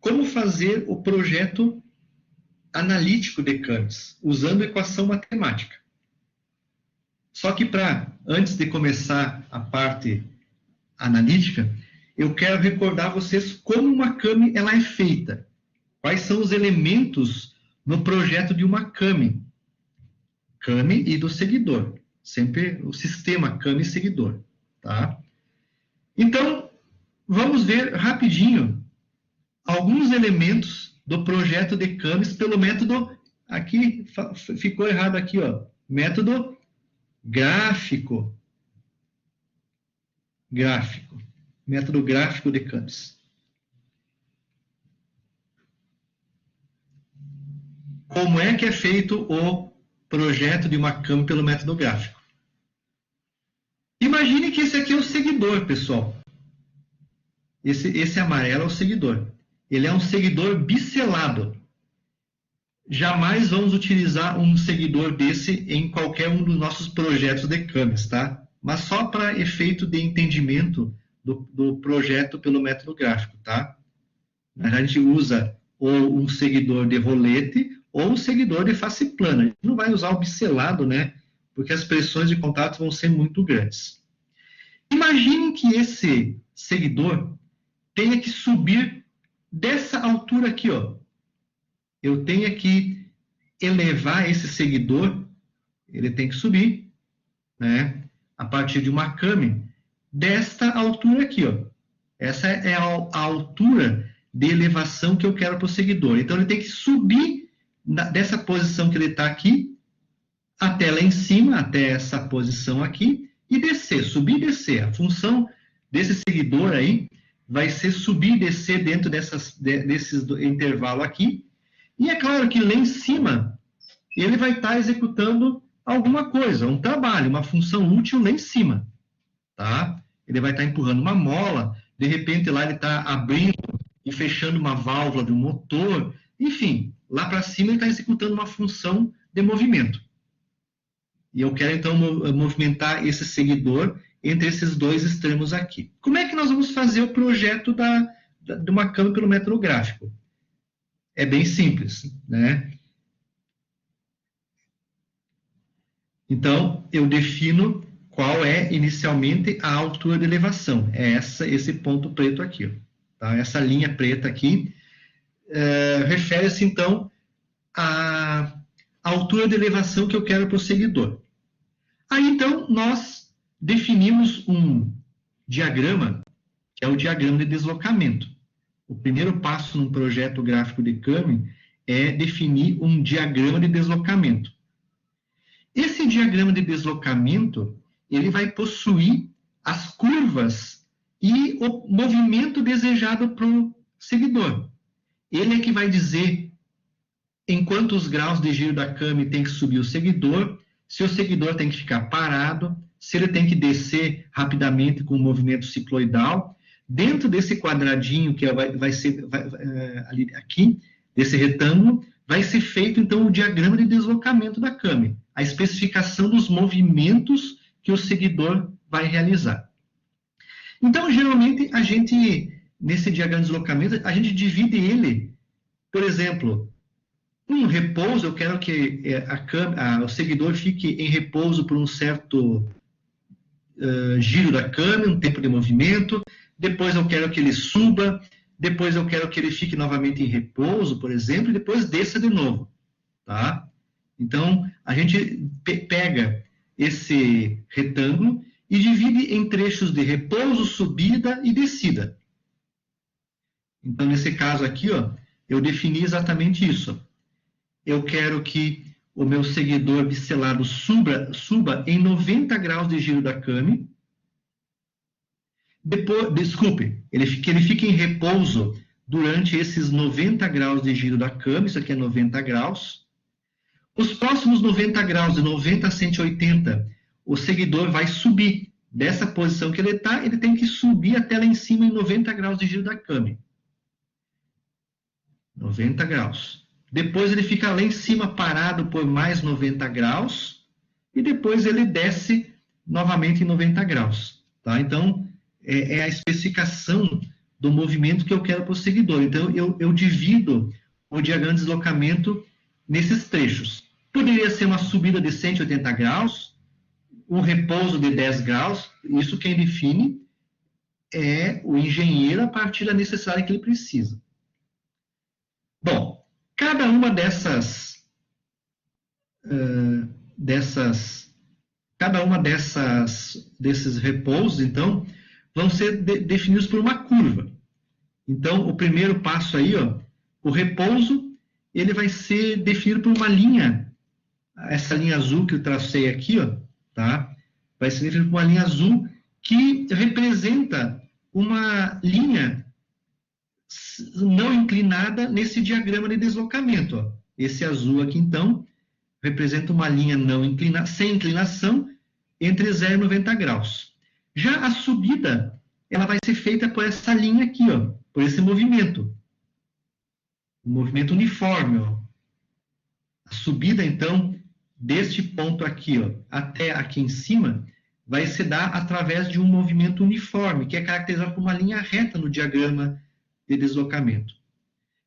como fazer o projeto analítico de camis, usando equação matemática. Só que antes de começar a parte analítica, eu quero recordar vocês como uma cami ela é feita. Quais são os elementos no projeto de uma cami. Cami e do seguidor. Sempre o sistema cami e seguidor. Tá? Então, vamos ver rapidinho alguns elementos do projeto de camis pelo método, aqui ficou errado aqui, ó, método gráfico. Método gráfico de camis. Como é que é feito o projeto de uma cami pelo método gráfico? Imagine que esse aqui é o seguidor, pessoal. Esse amarelo é o seguidor. Ele é um seguidor biselado. Jamais vamos utilizar um seguidor desse em qualquer um dos nossos projetos de camis, tá? Mas só para efeito de entendimento do projeto pelo método gráfico, tá? A gente usa ou um seguidor de rolete ou um seguidor de face plana. A gente não vai usar o biselado, né? Porque as pressões de contato vão ser muito grandes. Imaginem que esse seguidor tenha que subir dessa altura aqui, ó. Eu tenho que elevar esse seguidor, ele tem que subir, né? A partir de uma cami, desta altura aqui, ó. Essa é a altura de elevação que eu quero para o seguidor. Então, ele tem que subir dessa posição que ele está aqui, até lá em cima, até essa posição aqui, e descer, subir e descer. A função desse seguidor aí vai ser subir e descer dentro desses intervalo aqui. E é claro que lá em cima, ele vai estar executando alguma coisa, um trabalho, uma função útil lá em cima. Tá? Ele vai estar empurrando uma mola, de repente lá ele está abrindo e fechando uma válvula do motor, enfim, lá para cima ele está executando uma função de movimento. E eu quero então movimentar esse seguidor entre esses dois extremos aqui. Como é que nós vamos fazer o projeto de uma cami pelo método gráfico? É bem simples, né? Então, eu defino qual é inicialmente a altura de elevação. É esse ponto preto aqui, ó, tá? Essa linha preta aqui refere-se então à altura de elevação que eu quero para o seguidor. Aí então nós definimos um diagrama, que é o diagrama de deslocamento. O primeiro passo num projeto gráfico de cami é definir um diagrama de deslocamento. Esse diagrama de deslocamento, ele vai possuir as curvas e o movimento desejado para o seguidor. Ele é que vai dizer em quantos graus de giro da cami tem que subir o seguidor, se o seguidor tem que ficar parado, se ele tem que descer rapidamente com o movimento cicloidal. Dentro desse quadradinho que vai ser ali, aqui, desse retângulo, vai ser feito então o diagrama de deslocamento da cami, a especificação dos movimentos que o seguidor vai realizar. Então, geralmente, a gente, nesse diagrama de deslocamento, a gente divide ele, por exemplo, um repouso, eu quero que o seguidor fique em repouso por um certo giro da cami, um tempo de movimento, depois eu quero que ele suba, depois eu quero que ele fique novamente em repouso, por exemplo, e depois desça de novo, tá? Então, a gente pega esse retângulo e divide em trechos de repouso, subida e descida. Então, nesse caso aqui, ó, eu defini exatamente isso. Eu quero que o meu seguidor biselado suba em 90 graus de giro da cami. Que ele fique em repouso durante esses 90 graus de giro da cami, isso aqui é 90 graus. Os próximos 90 graus, de 90 a 180, o seguidor vai subir dessa posição que ele está, ele tem que subir até lá em cima em 90 graus de giro da cami. 90 graus. Depois ele fica lá em cima parado por mais 90 graus e depois ele desce novamente em 90 graus. Tá? Então, é a especificação do movimento que eu quero para o seguidor. Então, eu divido o diagrama de deslocamento nesses trechos. Poderia ser uma subida de 180 graus, um repouso de 10 graus, isso quem define é o engenheiro a partir da necessidade que ele precisa. Bom, cada uma desses repousos, então, vão ser definidos por uma curva. Então, o primeiro passo aí, ó, o repouso, ele vai ser definido por uma linha, essa linha azul que eu tracei aqui, ó, tá? Vai ser definido por uma linha azul que representa uma linha não inclinada nesse diagrama de deslocamento, ó. Esse azul aqui, então, representa uma linha não inclinada, sem inclinação, entre 0 e 90 graus. Já a subida, ela vai ser feita por essa linha aqui, ó, por esse movimento. Um movimento uniforme, ó. A subida, então, deste ponto aqui, ó, até aqui em cima, vai se dar através de um movimento uniforme, que é caracterizado por uma linha reta no diagrama de deslocamento.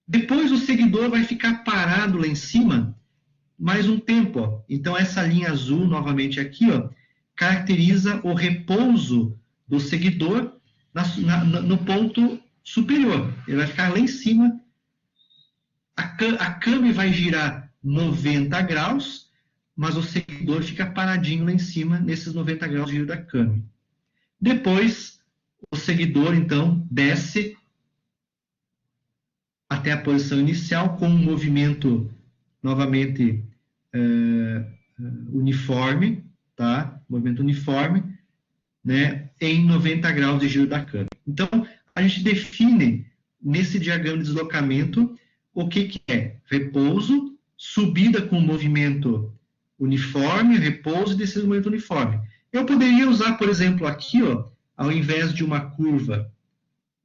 Depois o seguidor vai ficar parado lá em cima mais um tempo, ó. Então essa linha azul, novamente aqui, ó, caracteriza o repouso do seguidor no ponto superior. Ele vai ficar lá em cima, a câmera vai girar 90 graus, mas o seguidor fica paradinho lá em cima, nesses 90 graus de giro da câmera. Depois, o seguidor, então, desce até a posição inicial, com um movimento, novamente, uniforme, tá? Movimento uniforme, né? Em 90 graus de giro da câmera. Então, a gente define, nesse diagrama de deslocamento, o que é repouso, subida com movimento uniforme, repouso e descida com movimento uniforme. Eu poderia usar, por exemplo, aqui, ó, ao invés de uma curva,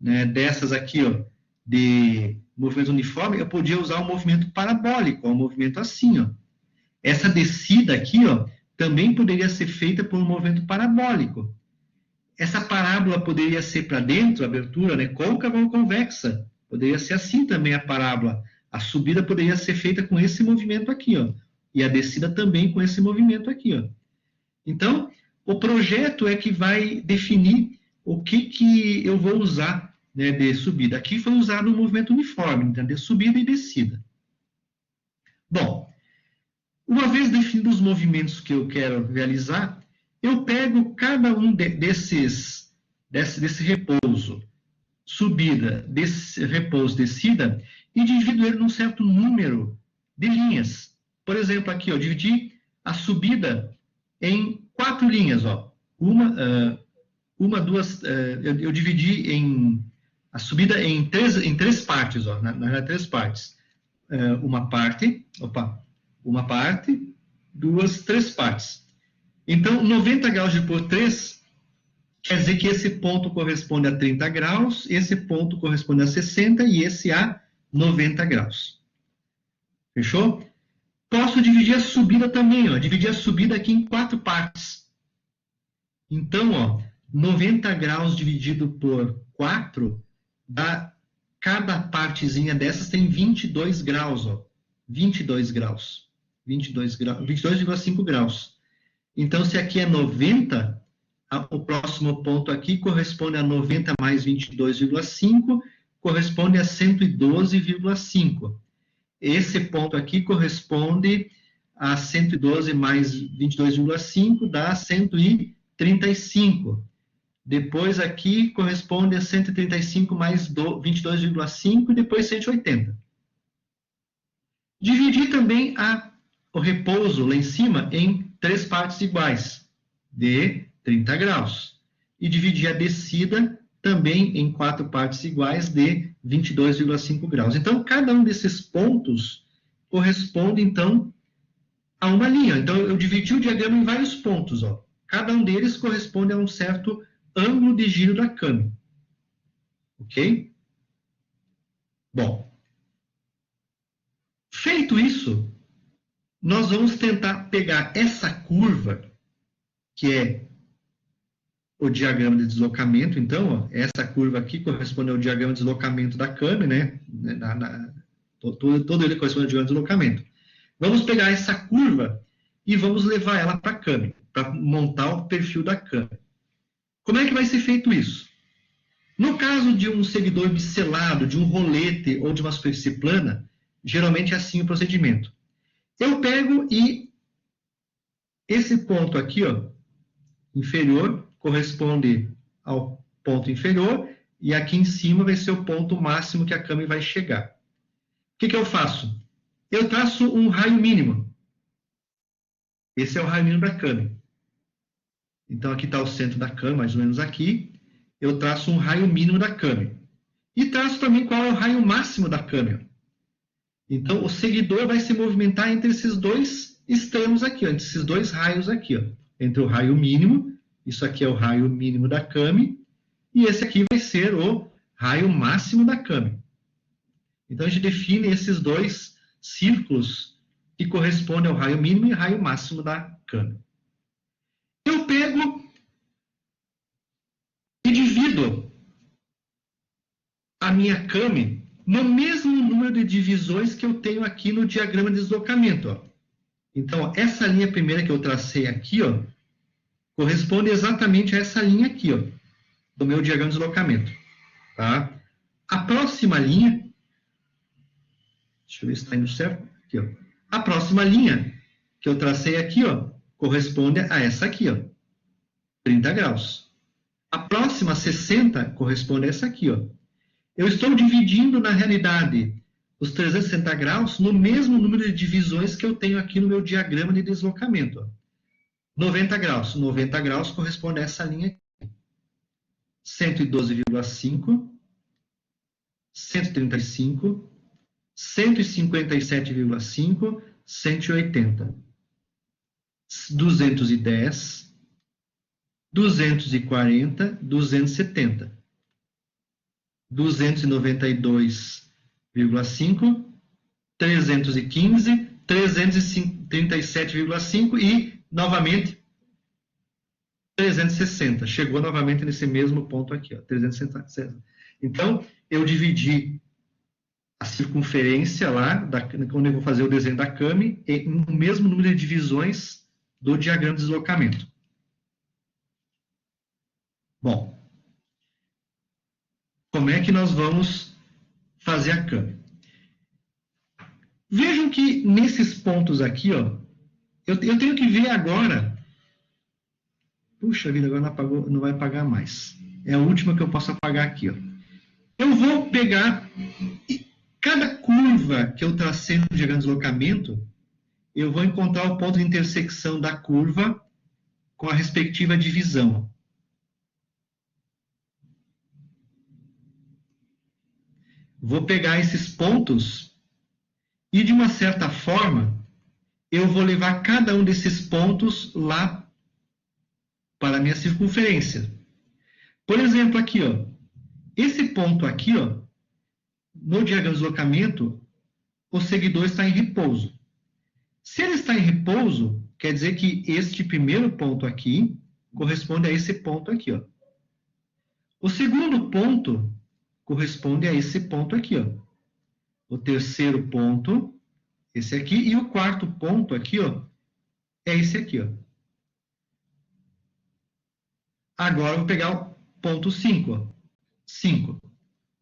né, dessas aqui, ó, de movimento uniforme, eu podia usar um movimento parabólico, um movimento assim, ó. Essa descida aqui, ó, também poderia ser feita por um movimento parabólico. Essa parábola poderia ser para dentro, abertura, né, côncava ou convexa. Poderia ser assim também a parábola. A subida poderia ser feita com esse movimento aqui, ó, e a descida também com esse movimento aqui, ó. Então, o projeto é que vai definir o que eu vou usar, né, de subida. Aqui foi usado um movimento uniforme, então, de subida e descida. Bom, uma vez definidos os movimentos que eu quero realizar, eu pego cada um desse repouso, subida, desse repouso, descida, e divido ele num certo número de linhas. Por exemplo, aqui, eu dividi a subida em 4 linhas, ó. Eu dividi a subida em três partes, ó, na verdade, 3 partes. Uma parte, 3 partes. Então, 90 graus de por 3 quer dizer que esse ponto corresponde a 30 graus, esse ponto corresponde a 60 e esse a 90 graus. Fechou? Posso dividir a subida também, ó. Dividir a subida aqui em 4 partes. Então, ó, 90 graus dividido por 4 dá, cada partezinha dessas tem 22 graus, ó. 22 graus. 22,5 graus. Então, se aqui é 90, o próximo ponto aqui corresponde a 90 mais 22,5, corresponde a 112,5. Esse ponto aqui corresponde a 112 mais 22,5, dá 135. Depois aqui corresponde a 135 mais 22,5 e depois 180. Dividir também o repouso lá em cima em 3 partes iguais, de 30 graus. E dividir a descida também em 4 partes iguais, de 22,5 graus. Então, cada um desses pontos corresponde, então, a uma linha. Então, eu dividi o diagrama em vários pontos, ó. Cada um deles corresponde a um certo ângulo de giro da câmera. Ok? Bom, feito isso, nós vamos tentar pegar essa curva, que é o diagrama de deslocamento, então, ó, essa curva aqui corresponde ao diagrama de deslocamento da Kami, né? Todo ele corresponde ao diagrama de deslocamento. Vamos pegar essa curva e vamos levar ela para a Kami, para montar o perfil da Kami. Como é que vai ser feito isso? No caso de um seguidor biselado, de um rolete ou de uma superfície plana, geralmente é assim o procedimento. Eu pego e esse ponto aqui, ó, inferior, corresponde ao ponto inferior, e aqui em cima vai ser o ponto máximo que a Kami vai chegar. O que eu faço? Eu traço um raio mínimo. Esse é o raio mínimo da Kami. Então, aqui está o centro da Kami, mais ou menos aqui. Eu traço um raio mínimo da Kami. E traço também qual é o raio máximo da Kami. Então, o seguidor vai se movimentar entre esses dois extremos aqui, ó, entre esses dois raios aqui, ó, entre o raio mínimo, isso aqui é o raio mínimo da Kami, e esse aqui vai ser o raio máximo da Kami. Então, a gente define esses dois círculos que correspondem ao raio mínimo e raio máximo da Kami. Eu pego e divido a minha Kami no mesmo número de divisões que eu tenho aqui no diagrama de deslocamento. Ó. Então, ó, essa linha primeira que eu tracei aqui, ó, corresponde exatamente a essa linha aqui, ó, do meu diagrama de deslocamento. Tá? A próxima linha, deixa eu ver se está indo certo, aqui, ó. A próxima linha que eu tracei aqui, ó, corresponde a essa aqui, ó, 30 graus. A próxima 60 corresponde a essa aqui, ó. Eu estou dividindo, na realidade, os 360 graus no mesmo número de divisões que eu tenho aqui no meu diagrama de deslocamento. Ó. 90 graus. 90 graus corresponde a essa linha aqui. 112,5, 135, 157,5, 180, 210, 240, 270. 292,5, 315, 337,5 e, novamente, 360. Chegou novamente nesse mesmo ponto aqui, ó, 360. Então, eu dividi a circunferência lá, quando eu vou fazer o desenho da Kami, em o mesmo número de divisões do diagrama de deslocamento. Bom, como é que nós vamos fazer a Kami? Vejam que nesses pontos aqui, ó, eu tenho que ver agora. Puxa vida, agora não vai apagar mais. É a última que eu posso apagar aqui, ó. Eu vou pegar cada curva que eu tracei no diagrama de deslocamento, eu vou encontrar o ponto de intersecção da curva com a respectiva divisão. Vou pegar esses pontos e, de uma certa forma, eu vou levar cada um desses pontos lá para a minha circunferência. Por exemplo, aqui, ó, esse ponto aqui, ó, no diagrama de deslocamento, o seguidor está em repouso. Se ele está em repouso, quer dizer que este primeiro ponto aqui corresponde a esse ponto aqui, ó. O segundo ponto corresponde a esse ponto aqui, ó. O terceiro ponto, esse aqui, e o quarto ponto aqui, ó, é esse aqui, ó. Agora eu vou pegar o ponto 5, ó. 5.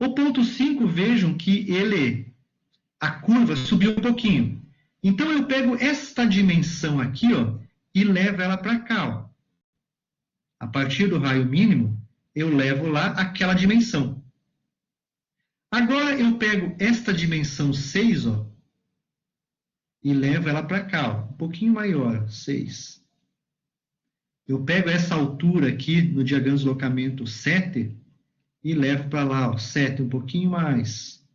O ponto 5, vejam que a curva subiu um pouquinho. Então eu pego esta dimensão aqui, ó, e levo ela para cá, ó. A partir do raio mínimo, eu levo lá aquela dimensão. Agora eu pego esta dimensão 6, ó, e levo ela para cá, ó, um pouquinho maior, 6. Eu pego essa altura aqui no diagrama de deslocamento 7 e levo para lá, ó, 7, um pouquinho mais.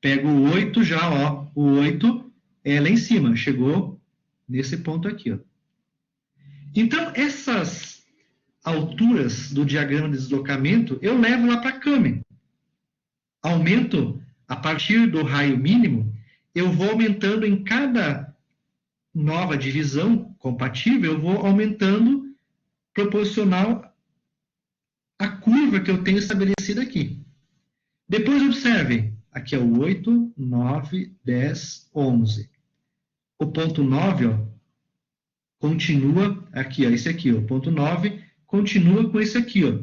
Pego o 8 já, ó, o 8 é lá em cima, chegou nesse ponto aqui, ó. Então, essas alturas do diagrama de deslocamento, eu levo lá para a Kami. Aumento, a partir do raio mínimo, eu vou aumentando em cada nova divisão compatível, eu vou aumentando proporcional a curva que eu tenho estabelecida aqui. Depois observem, aqui é o 8, 9, 10, 11. O ponto 9, ó, continua aqui, ó, esse aqui, ó, o ponto 9 continua com esse aqui, ó,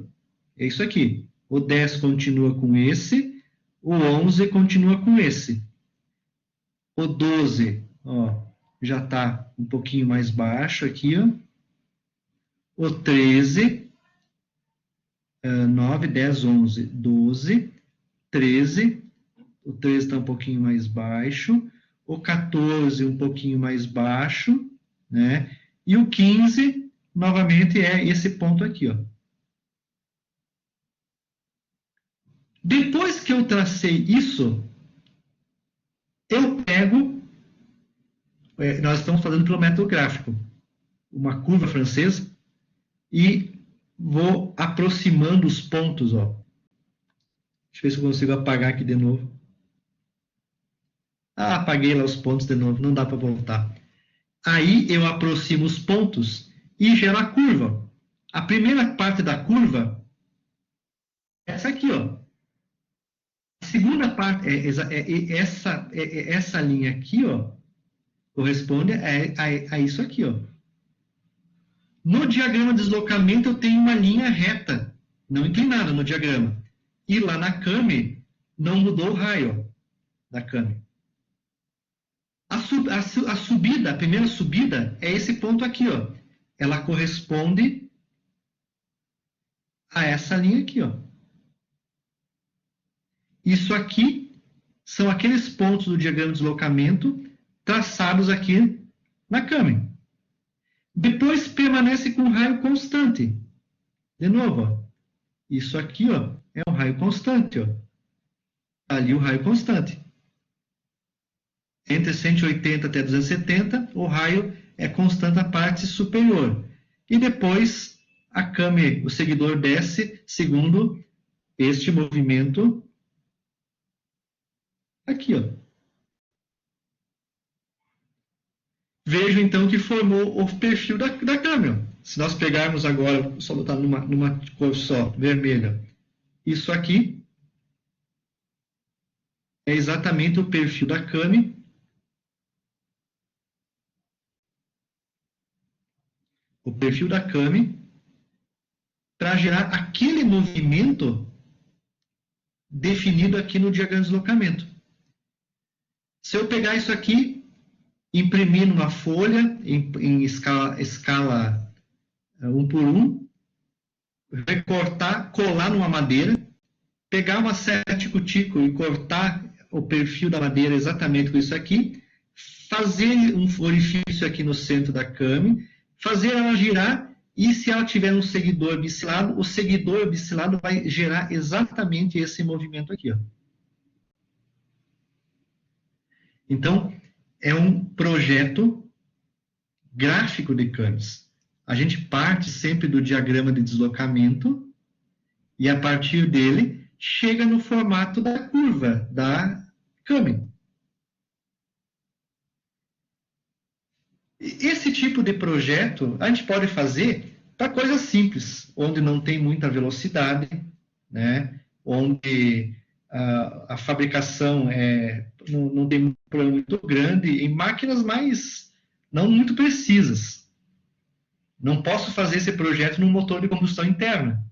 é isso aqui. O 10 continua com esse, o 11 continua com esse. O 12, ó, já está um pouquinho mais baixo aqui, ó. O 13, 9, 10, 11, 12, 13, o 13 está um pouquinho mais baixo, o 14 um pouquinho mais baixo, né? E o 15, novamente, é esse ponto aqui, ó. Depois que eu tracei isso, eu pego, nós estamos fazendo pelo método gráfico, uma curva francesa, e vou aproximando os pontos, ó. Deixa eu ver se eu consigo apagar aqui de novo. Ah, apaguei lá os pontos de novo, não dá para voltar. Aí eu aproximo os pontos e gero a curva. A primeira parte da curva é essa aqui, ó. A segunda parte essa linha aqui, ó, corresponde a isso aqui, ó. No diagrama de deslocamento eu tenho uma linha reta, não inclinada no diagrama. E lá na Cami não mudou o raio, ó, da Cami. A subida, a primeira subida é esse ponto aqui, ó. Ela corresponde a essa linha aqui, ó. Isso aqui são aqueles pontos do diagrama de deslocamento traçados aqui na Cami. Depois permanece com raio constante. De novo, ó. Isso aqui, ó, é um raio constante, ó. Ali o raio constante. Entre 180 até 270, o raio é constante na parte superior. E depois a Cami, o seguidor desce segundo este movimento aqui, ó. Vejo então que formou o perfil da Cami, ó. Se nós pegarmos agora, só botar numa cor só, vermelha, isso aqui é exatamente o perfil da Cami. O perfil da Cami para gerar aquele movimento definido aqui no diagrama de deslocamento. Se eu pegar isso aqui, imprimir numa folha em escala 1 por 1, recortar, colar numa madeira, pegar uma serra tico-tico e cortar o perfil da madeira exatamente com isso aqui, fazer um orifício aqui no centro da Cami, fazer ela girar, e se ela tiver um seguidor bicilado, o seguidor bicilado vai gerar exatamente esse movimento aqui, ó. Então, é um projeto gráfico de Camis. A gente parte sempre do diagrama de deslocamento e, a partir dele, chega no formato da curva da Cami. Esse tipo de projeto a gente pode fazer para coisas simples, onde não tem muita velocidade, né? Onde a fabricação não tem um problema muito grande, em máquinas mais não muito precisas. Não posso fazer esse projeto num motor de combustão interna.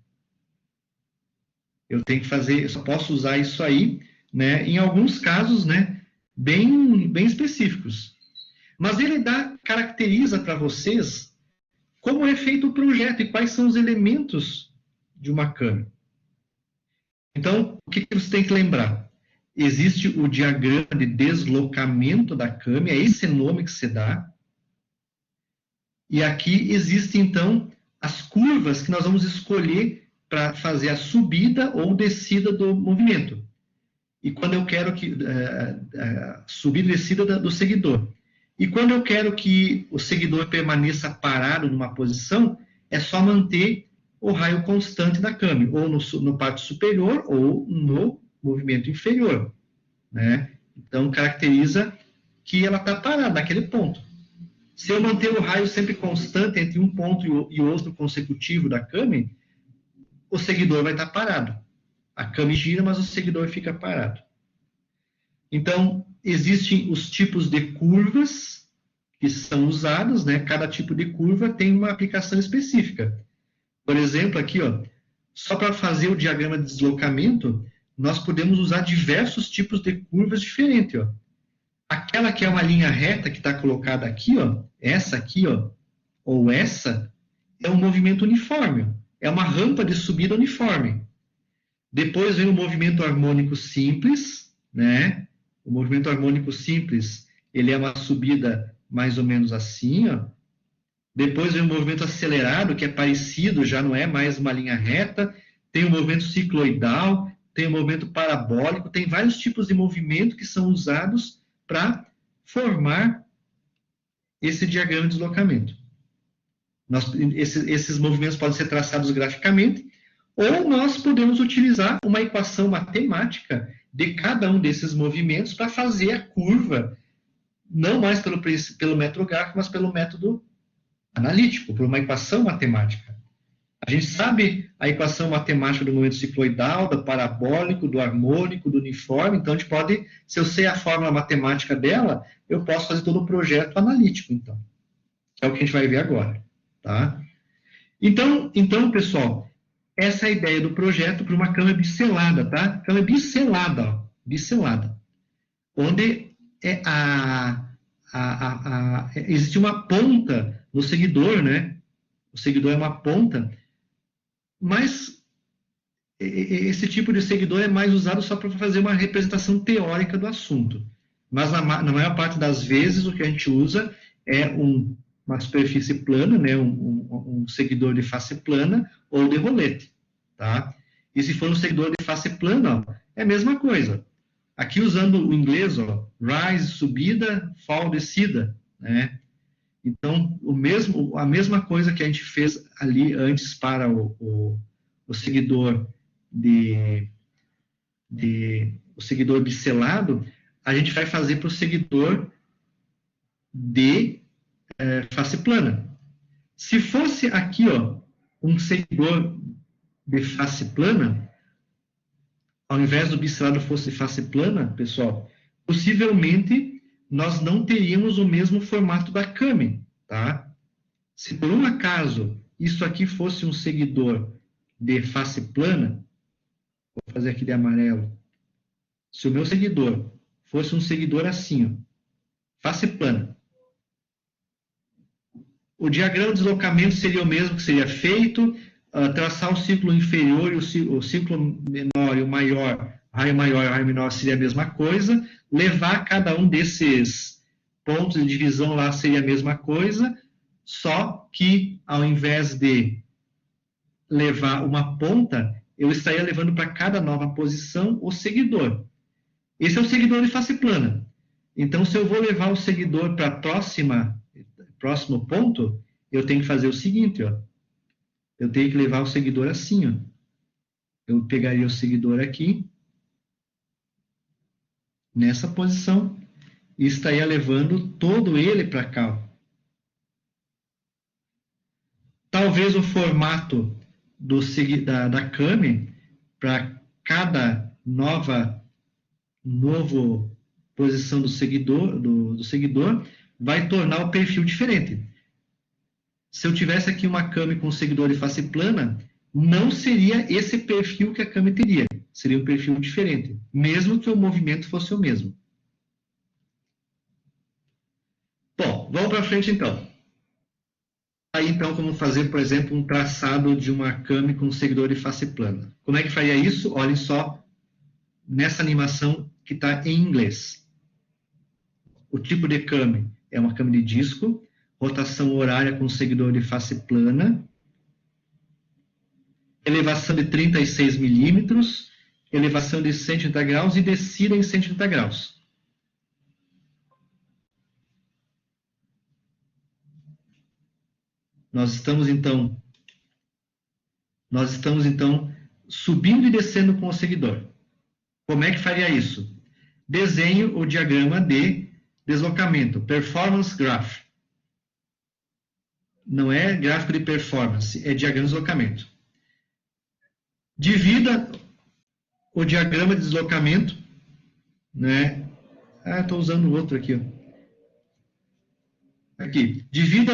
Eu tenho que fazer, eu só posso usar isso aí, né, em alguns casos, né, bem específicos. Mas ele caracteriza para vocês como é feito o projeto e quais são os elementos de uma Cami. Então, o que você tem que lembrar? Existe o diagrama de deslocamento da Cami, é esse nome que se dá. E aqui existem, então, as curvas que nós vamos escolher para fazer a subida ou descida do movimento. E quando eu quero que subida e descida do seguidor. E quando eu quero que o seguidor permaneça parado numa posição, é só manter o raio constante da Cami, ou no parte superior ou no movimento inferior, né? Então, caracteriza que ela está parada naquele ponto. Se eu manter o raio sempre constante entre um ponto e outro consecutivo da Cami, o seguidor vai estar parado. A câmera gira, mas o seguidor fica parado. Então, existem os tipos de curvas que são usados, né? Cada tipo de curva tem uma aplicação específica. Por exemplo, aqui, ó, só para fazer o diagrama de deslocamento, nós podemos usar diversos tipos de curvas diferentes, ó. Aquela que é uma linha reta que está colocada aqui, ó, essa aqui, ó, ou essa, é um movimento uniforme. É uma rampa de subida uniforme. Depois vem o movimento harmônico simples, né? O movimento harmônico simples, ele é uma subida mais ou menos assim, ó. Depois vem o movimento acelerado, que é parecido, já não é mais uma linha reta. Tem o movimento cicloidal, tem o movimento parabólico, tem vários tipos de movimento que são usados para formar esse diagrama de deslocamento. Esses movimentos podem ser traçados graficamente, ou nós podemos utilizar uma equação matemática de cada um desses movimentos para fazer a curva, não mais pelo método gráfico, mas pelo método analítico, por uma equação matemática. A gente sabe a equação matemática do movimento cicloidal, do parabólico, do harmônico, do uniforme, então a gente pode, se eu sei a fórmula matemática dela, eu posso fazer todo o projeto analítico, então. É o que a gente vai ver agora, tá? Então pessoal, essa é a ideia do projeto para uma câmera biselada, tá? Câmera biselada, ó, biselada. Onde existe uma ponta no seguidor, né? O seguidor é uma ponta, mas esse tipo de seguidor é mais usado só para fazer uma representação teórica do assunto. Mas na maior parte das vezes o que a gente usa é uma superfície plana, né? um seguidor de face plana ou de rolete, tá? E se for um seguidor de face plana, ó, é a mesma coisa. Aqui usando o inglês, ó, rise, subida, fall, descida, né? Então, a mesma coisa que a gente fez ali antes para o seguidor o seguidor biselado, a gente vai fazer para o seguidor de face plana. Se fosse aqui, ó, um seguidor de face plana, ao invés do biselado fosse face plana, pessoal, possivelmente nós não teríamos o mesmo formato da câmera, tá? Se por um acaso isso aqui fosse um seguidor de face plana, vou fazer aqui de amarelo. Se o meu seguidor fosse um seguidor assim, ó, face plana, o diagrama de deslocamento seria o mesmo que seria feito, traçar o círculo inferior e o círculo menor e o maior, raio maior e raio menor seria a mesma coisa, levar cada um desses pontos de divisão lá seria a mesma coisa, só que ao invés de levar uma ponta, eu estaria levando para cada nova posição o seguidor. Esse é o seguidor de face plana. Então, se eu vou levar o seguidor para próximo ponto, eu tenho que fazer o seguinte, ó. Eu tenho que levar o seguidor assim, ó. Eu pegaria o seguidor aqui, nessa posição, e estaria levando todo ele para cá, ó. Talvez o formato da câmera, para cada nova posição do seguidor, vai tornar o perfil diferente. Se eu tivesse aqui uma câmera com seguidor de face plana, não seria esse perfil que a câmera teria. Seria um perfil diferente, mesmo que o movimento fosse o mesmo. Bom, vamos para frente então. Aí então, como fazer, por exemplo, um traçado de uma câmera com seguidor de face plana. Como é que faria isso? Olhem só nessa animação que está em inglês. O tipo de câmera é uma câmera de disco, rotação horária com seguidor de face plana, elevação de 36 milímetros, elevação de 180 graus e descida em 180 graus. Nós estamos, então, subindo e descendo com o seguidor. Como é que faria isso? Desenhe o diagrama de deslocamento, performance graph. Não é gráfico de performance, é diagrama de deslocamento. Divida o diagrama de deslocamento, né? Estou usando o outro aqui, ó. Aqui, divida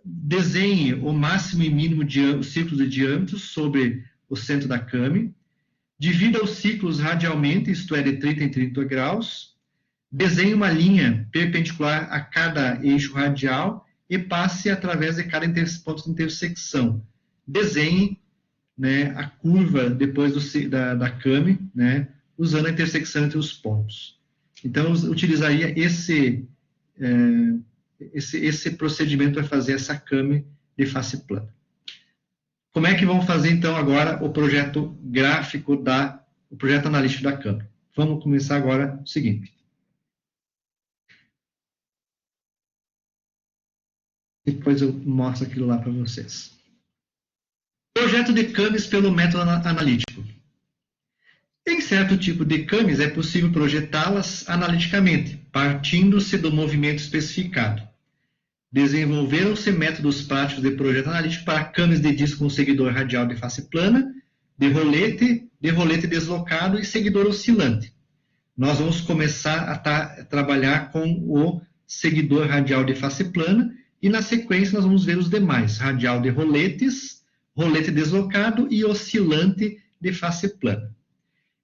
desenhe o máximo e mínimo os ciclos de diâmetro sobre o centro da câmera, divida os ciclos radialmente, isto é, de 30 em 30 graus, desenhe uma linha perpendicular a cada eixo radial e passe através de cada ponto de intersecção. Desenhe, né, a curva depois da câmera, né, usando a intersecção entre os pontos. Então, eu utilizaria esse procedimento para fazer essa câmera de face plana. Como é que vamos fazer, então, agora o projeto gráfico, o projeto analítico da câmera? Vamos começar agora o seguinte. Depois eu mostro aquilo lá para vocês. Projeto de câmeras pelo método analítico. Em certo tipo de câmeras é possível projetá-las analiticamente, partindo-se do movimento especificado. Desenvolveram-se métodos práticos de projeto analítico para câmeras de disco com seguidor radial de face plana, de rolete deslocado e seguidor oscilante. Nós vamos começar a trabalhar com o seguidor radial de face plana e, na sequência, nós vamos ver os demais, radial de roletes, rolete deslocado e oscilante de face plana.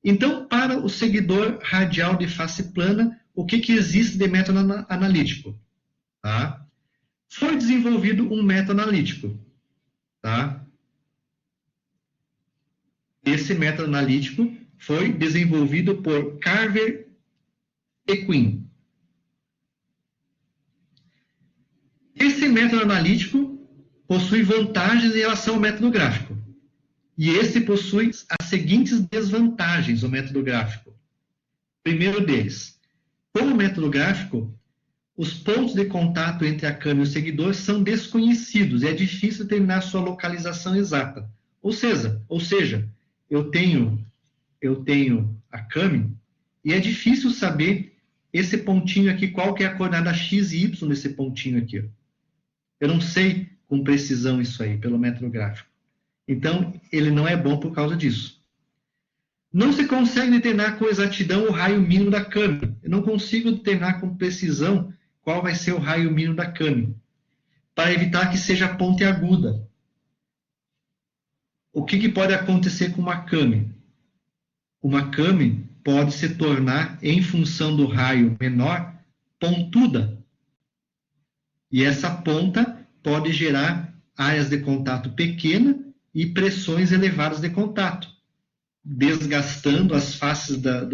Então, para o seguidor radial de face plana, o que existe de método analítico? Tá? Foi desenvolvido um método analítico. Tá? Esse método analítico foi desenvolvido por Carver e Quinn. Esse método analítico possui vantagens em relação ao método gráfico. E esse possui as seguintes desvantagens, o método gráfico. Primeiro deles, com o método gráfico, os pontos de contato entre a câmera e o seguidor são desconhecidos e é difícil determinar sua localização exata. Ou seja, eu tenho a câmera e é difícil saber esse pontinho aqui, qual que é a coordenada x e y desse pontinho aqui. Ó. Eu não sei com precisão isso aí, pelo método gráfico. Então, ele não é bom por causa disso. Não se consegue determinar com exatidão o raio mínimo da câmera. Eu não consigo determinar com precisão qual vai ser o raio mínimo da câmera, para evitar que seja pontiaguda. O que pode acontecer com uma câmera? Uma câmera pode se tornar, em função do raio menor, pontuda. E essa ponta pode gerar áreas de contato pequenas e pressões elevadas de contato, desgastando as faces da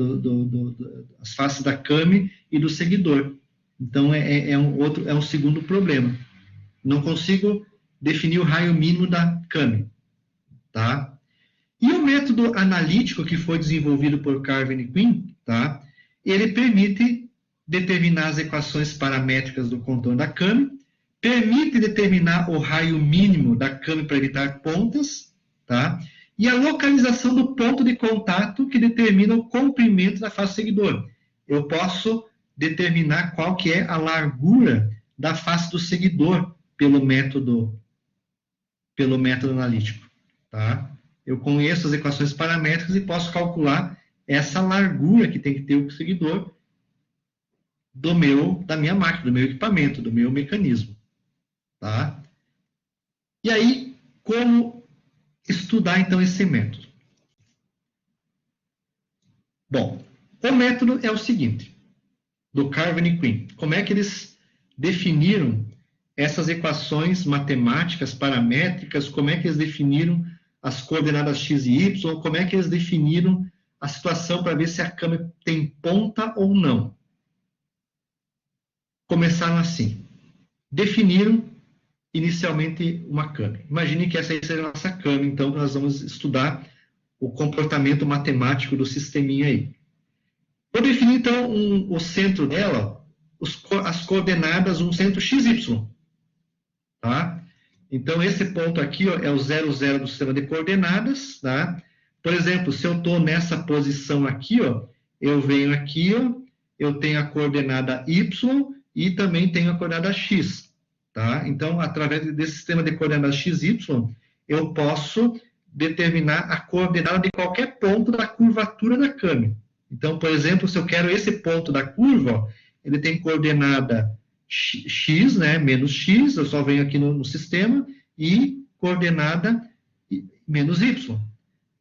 câmera e do seguidor. Então, é um segundo problema. Não consigo definir o raio mínimo da câmera. Tá? E o método analítico que foi desenvolvido por Carver e Quinn, tá? Ele permite determinar as equações paramétricas do contorno da câmera, permite determinar o raio mínimo da câmera para evitar pontas, tá? E a localização do ponto de contato que determina o comprimento da face do seguidor. Eu posso determinar qual que é a largura da face do seguidor pelo método analítico, tá? Eu conheço as equações paramétricas e posso calcular essa largura que tem que ter o seguidor da minha máquina, do meu equipamento, do meu mecanismo. Tá? E aí, como estudar, então, esse método? Bom, o método é o seguinte, do Carver e Quinn. Como é que eles definiram essas equações matemáticas, paramétricas, como é que eles definiram as coordenadas x e y, como é que eles definiram a situação para ver se a câmera tem ponta ou não? Começaram assim. Definiram inicialmente uma câmera. Imagine que essa aí seja a nossa câmera, então nós vamos estudar o comportamento matemático do sisteminha aí. Vou definir, então, o centro dela, as coordenadas, um centro XY. Tá? Então, esse ponto aqui ó, é o 0, 0 do sistema de coordenadas. Tá? Por exemplo, se eu estou nessa posição aqui, ó, eu venho aqui, ó, eu tenho a coordenada Y e também tenho a coordenada X. Tá? Então, através desse sistema de coordenadas x, y, eu posso determinar a coordenada de qualquer ponto da curvatura da câmera. Então, por exemplo, se eu quero esse ponto da curva, ó, ele tem coordenada x, né, menos x, eu só venho aqui no sistema, e coordenada menos y.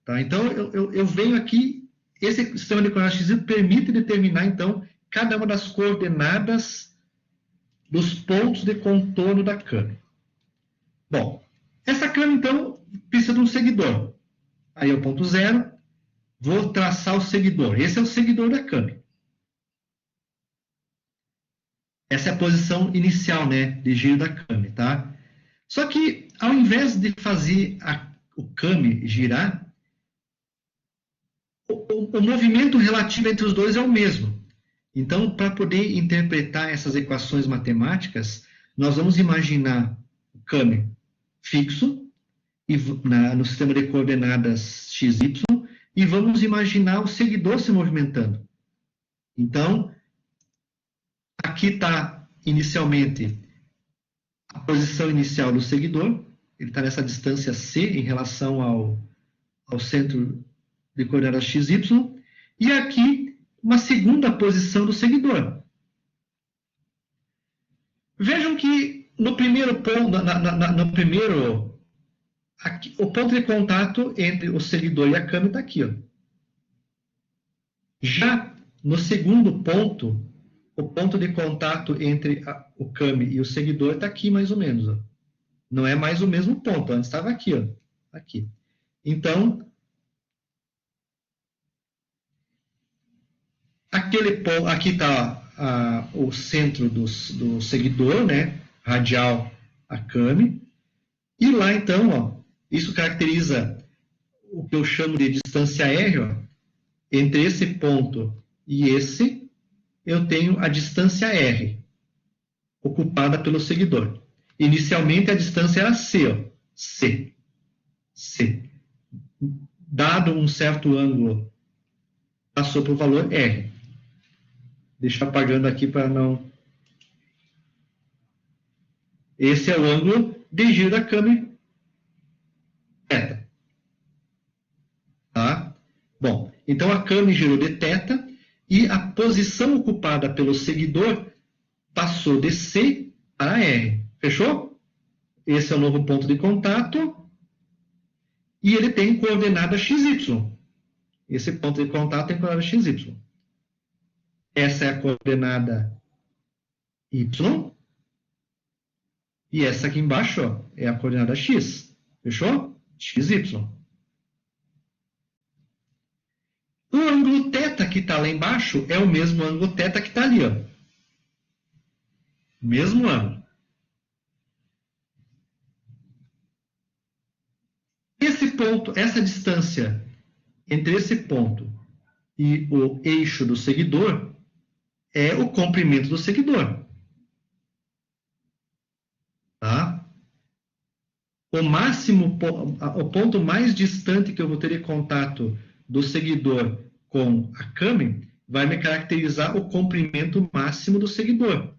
Tá? Então, eu venho aqui, esse sistema de coordenadas x permite determinar, então, cada uma das coordenadas dos pontos de contorno da câmera. Bom, essa câmera, então, precisa de um seguidor. Aí é o ponto 0, vou traçar o seguidor. Esse é o seguidor da câmera. Essa é a posição inicial, né, de giro da câmera, tá? Só que, ao invés de fazer o câmera girar, o movimento relativo entre os dois é o mesmo. Então, para poder interpretar essas equações matemáticas, nós vamos imaginar o câmera fixo no sistema de coordenadas x, y, e vamos imaginar o seguidor se movimentando. Então, aqui está inicialmente a posição inicial do seguidor, ele está nessa distância c em relação ao centro de coordenadas x, y, e aqui uma segunda posição do seguidor. Vejam que no primeiro ponto, aqui, o ponto de contato entre o seguidor e a câmera está aqui. Ó. Já no segundo ponto, o ponto de contato entre o câmera e o seguidor está aqui mais ou menos. Ó. Não é mais o mesmo ponto, antes estava aqui. Ó. Aqui. Então, aqui está o centro do seguidor, né, radial a câmera, e lá então, ó, isso caracteriza o que eu chamo de distância R, ó, entre esse ponto e esse, eu tenho a distância R, ocupada pelo seguidor. Inicialmente a distância era C, ó, C. Dado um certo ângulo, passou para o valor R. Deixa eu apagando aqui para não... Esse é o ângulo de giro da câmera θ. Tá? Bom, então a câmera girou de θ e a posição ocupada pelo seguidor passou de C para R. Fechou? Esse é o novo ponto de contato e ele tem coordenada XY. Esse ponto de contato tem coordenada XY. Essa é a coordenada Y. E essa aqui embaixo ó, é a coordenada X. Fechou? XY. O ângulo θ que está lá embaixo é o mesmo ângulo θ que está ali. Ó. Mesmo ângulo. Esse ponto, essa distância entre esse ponto e o eixo do seguidor é o comprimento do seguidor. Tá? O ponto mais distante que eu vou ter de contato do seguidor com a câmera vai me caracterizar o comprimento máximo do seguidor,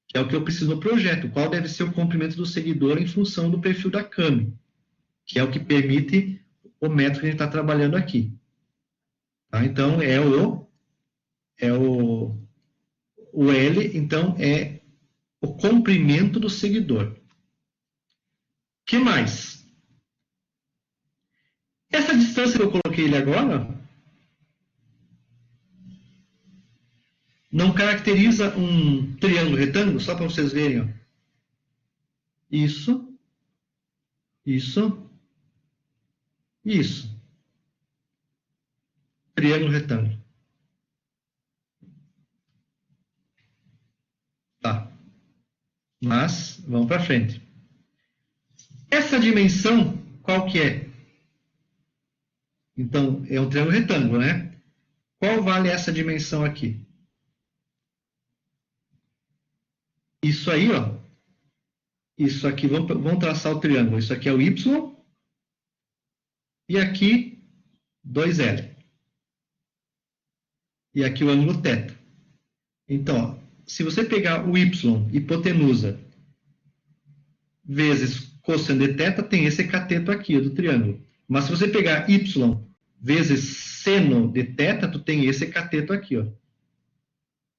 que é o que eu preciso no projeto. Qual deve ser o comprimento do seguidor em função do perfil da câmera, que é o que permite o método que a gente está trabalhando aqui. Tá? Então, o L, então, é o comprimento do seguidor. O que mais? Essa distância que eu coloquei ele agora não caracteriza um triângulo retângulo, só para vocês verem. Ó. Isso. Triângulo retângulo. Tá. Mas, vamos para frente. Essa dimensão, qual que é? Então, é um triângulo retângulo, né? Qual vale essa dimensão aqui? Isso aí, ó. Isso aqui, vamos traçar o triângulo. Isso aqui é o Y. E aqui, 2L. E aqui o ângulo θ. Então, ó, se você pegar o Y, hipotenusa, vezes cosseno de θ, tem esse cateto aqui do triângulo. Mas se você pegar y vezes seno de θ, tu tem esse cateto aqui, ó.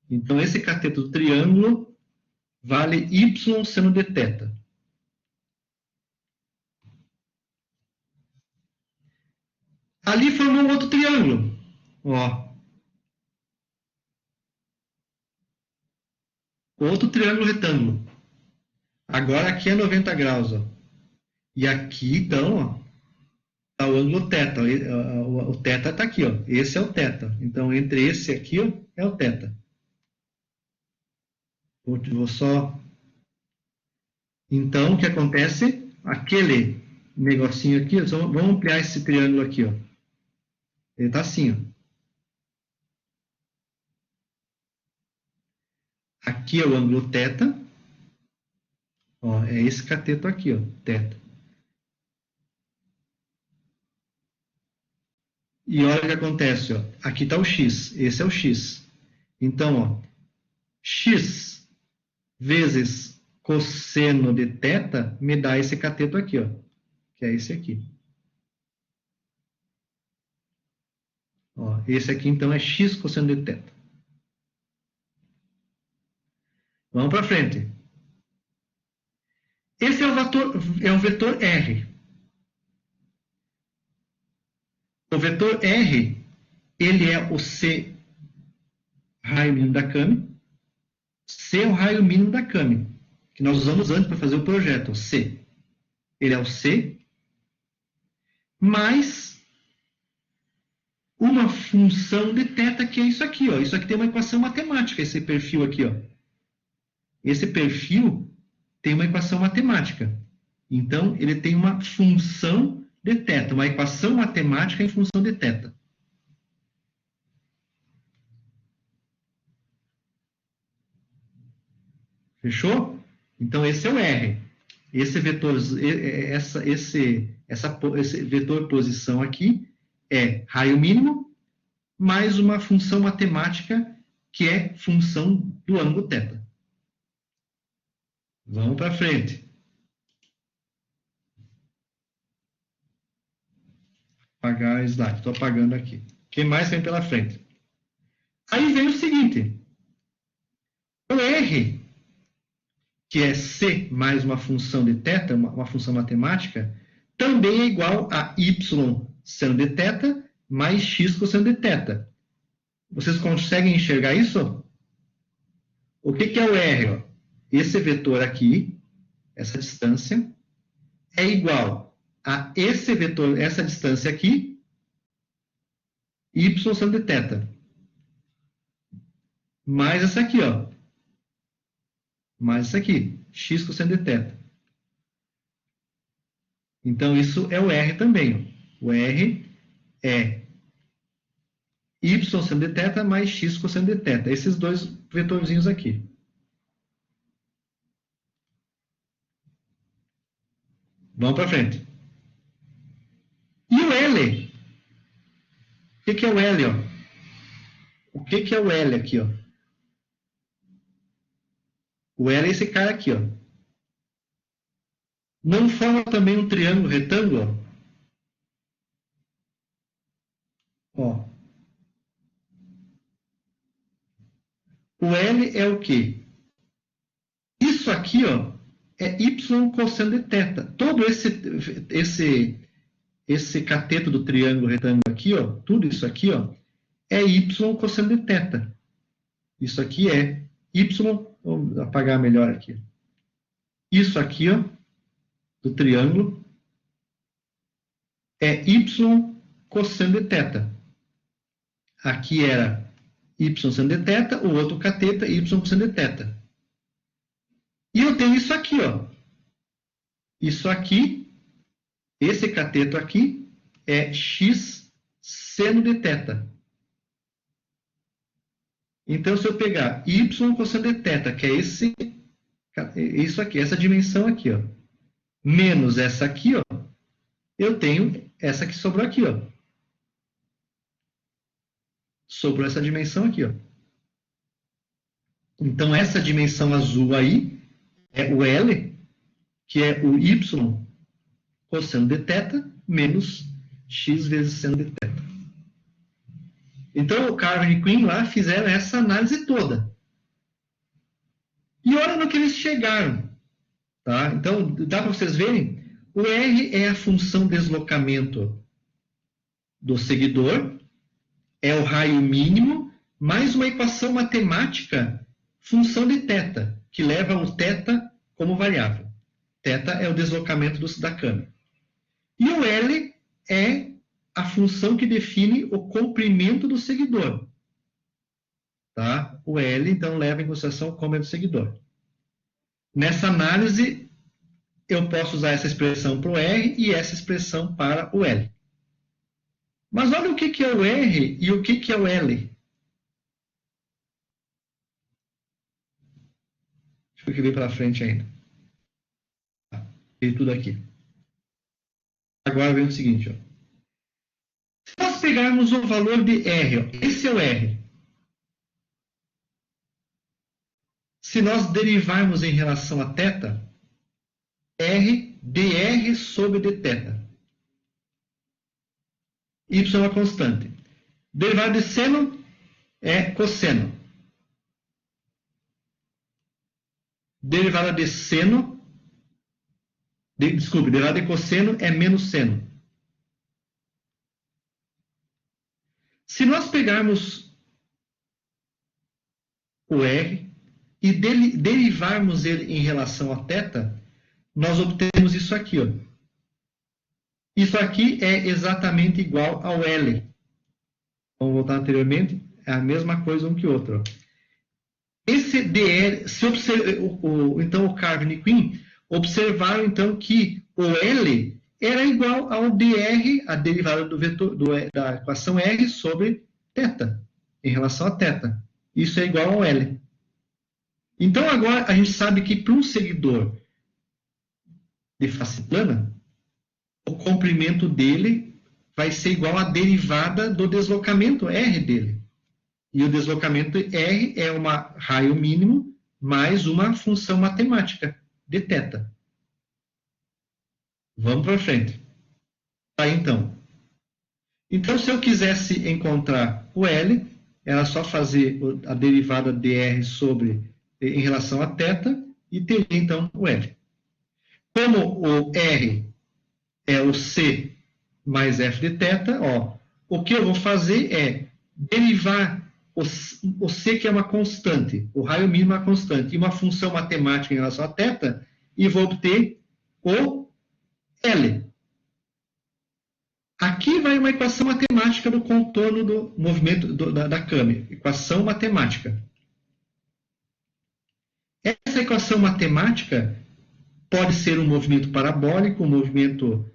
Então, esse cateto do triângulo vale y seno de θ. Ali formou um outro triângulo. Ó. Outro triângulo retângulo. Agora aqui é 90 graus, ó. E aqui, então, ó, está o ângulo θ. O θ está aqui, ó. Esse é o θ. Então, entre esse aqui, ó, é o θ. Vou só... Então, o que acontece? Aquele negocinho aqui, vamos ampliar esse triângulo aqui, ó. Ele está assim, ó. Aqui é o ângulo θ. Ó, é esse cateto aqui, ó, θ. E olha o que acontece, ó. Aqui está o x, esse é o x. Então, ó, x vezes cosseno de θ me dá esse cateto aqui, ó, que é esse aqui. Ó, esse aqui, então, é x cosseno de θ. Vamos para frente. Esse é o vetor R. O vetor R, ele é o C raio mínimo da Cami. C é o raio mínimo da Cami, que nós usamos antes para fazer o projeto, o C. Ele é o C, mais uma função de θ, que é isso aqui, ó. Isso aqui tem uma equação matemática, esse perfil aqui, ó. Esse perfil tem uma equação matemática. Então, ele tem uma função de θ, uma equação matemática em função de θ. Fechou? Então, esse é o R. Esse vetor, esse vetor posição aqui é raio mínimo mais uma função matemática que é função do ângulo θ. Vamos para frente. Apagar o slide. Estou apagando aqui. O que mais vem pela frente? Aí vem o seguinte. O R, que é C mais uma função de θ, uma função matemática, também é igual a y seno de θ mais x cosseno de θ. Vocês conseguem enxergar isso? O que é o R? Ó? Esse vetor aqui, essa distância, é igual a esse vetor, essa distância aqui, y seno de θ. Mais essa aqui, ó. Mais essa aqui, x cosseno de θ. Então, isso é o R também. Ó. O R é y seno de θ mais x cosseno de θ. Esses dois vetorzinhos aqui. Vamos para frente. E o L? O que é o L? Ó? O que é o L aqui? Ó? O L é esse cara aqui. Ó. Não forma também um triângulo retângulo? Ó. O L é o quê? Isso aqui, ó, é y cosseno de θ. Todo esse cateto do triângulo retângulo aqui, ó, tudo isso aqui, ó, é y cosseno de θ. Isso aqui é y, vou apagar melhor aqui. Isso aqui, ó, do triângulo, é y cosseno de θ. Aqui era y seno de θ, o outro cateto é y cosseno de θ. E eu tenho isso aqui, ó. Isso aqui, esse cateto aqui, é x seno de θ. Então, se eu pegar y cosseno de θ, que é isso aqui, essa dimensão aqui, ó, menos essa aqui, ó, eu tenho essa que sobrou aqui, ó. Sobrou essa dimensão aqui, ó. Então, essa dimensão azul aí é o L, que é o y cosseno de θ, menos x vezes seno de θ. Então, o Carvin e Quinn lá fizeram essa análise toda. E olha no que eles chegaram. Tá? Então, dá para vocês verem? O R é a função deslocamento do seguidor, é o raio mínimo, mais uma equação matemática, função de θ, que leva o θ como variável. Θ é o deslocamento da câmera. E o L é a função que define o comprimento do seguidor. Tá? O L, então, leva em consideração o comprimento do seguidor. Nessa análise, eu posso usar essa expressão para o R e essa expressão para o L. Mas olha o que é o R e o que é o L. Deixa eu ver pela frente ainda. Veio tudo aqui. Agora vem o seguinte. Ó. Se nós pegarmos o valor de R, ó, esse é o R. Se nós derivarmos em relação a θ, R dr sobre dθ. Y é uma constante. Derivada de seno é cosseno. Derivada de seno, derivada de cosseno é menos seno. Se nós pegarmos o R e derivarmos ele em relação a θ, nós obtemos isso aqui. Ó. Isso aqui é exatamente igual ao L. Vamos voltar anteriormente, é a mesma coisa um que o outro. Esse dr, então o Carvin e Quinn observaram então que o L era igual ao dr, a derivada do vetor, da equação R sobre θ, em relação a θ. Isso é igual ao L. Então agora a gente sabe que para um seguidor de face plana, o comprimento dele vai ser igual à derivada do deslocamento R dele. E o deslocamento R é um raio mínimo mais uma função matemática de θ. Vamos para frente. Tá, então. Então, se eu quisesse encontrar o L, era só fazer a derivada de R em relação a θ e teria, então, o L. Como o R é o C mais F de θ, ó, o que eu vou fazer é derivar o C, que é uma constante, o raio mínimo é uma constante, e uma função matemática em relação a θ, e vou obter o L. Aqui vai uma equação matemática do contorno do movimento da câmera, equação matemática. Essa equação matemática pode ser um movimento parabólico, um movimento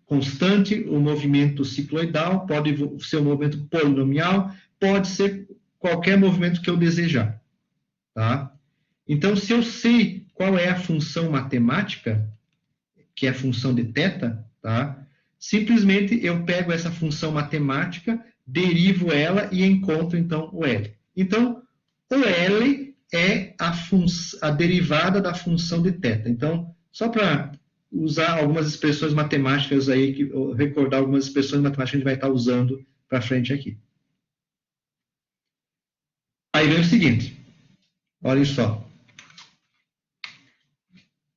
constante, um movimento cicloidal, pode ser um movimento polinomial, pode ser qualquer movimento que eu desejar. Tá? Então, se eu sei qual é a função matemática, que é a função de θ, tá? Simplesmente eu pego essa função matemática, derivo ela e encontro, então, o L. Então, o L é a derivada da função de θ. Então, só para usar algumas expressões matemáticas aí, recordar algumas expressões matemáticas que a gente vai estar usando para frente aqui. Aí vem o seguinte, olhem só.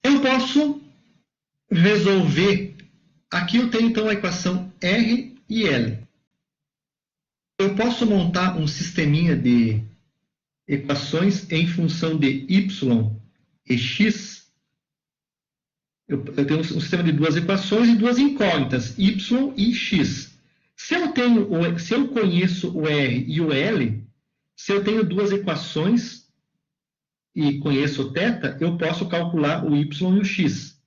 Eu posso resolver, aqui eu tenho então a equação R e L. Eu posso montar um sisteminha de equações em função de Y e X. Eu tenho um sistema de duas equações e duas incógnitas, Y e X. Se eu conheço o R e o L, se eu tenho duas equações e conheço o θ, eu posso calcular o y e o x.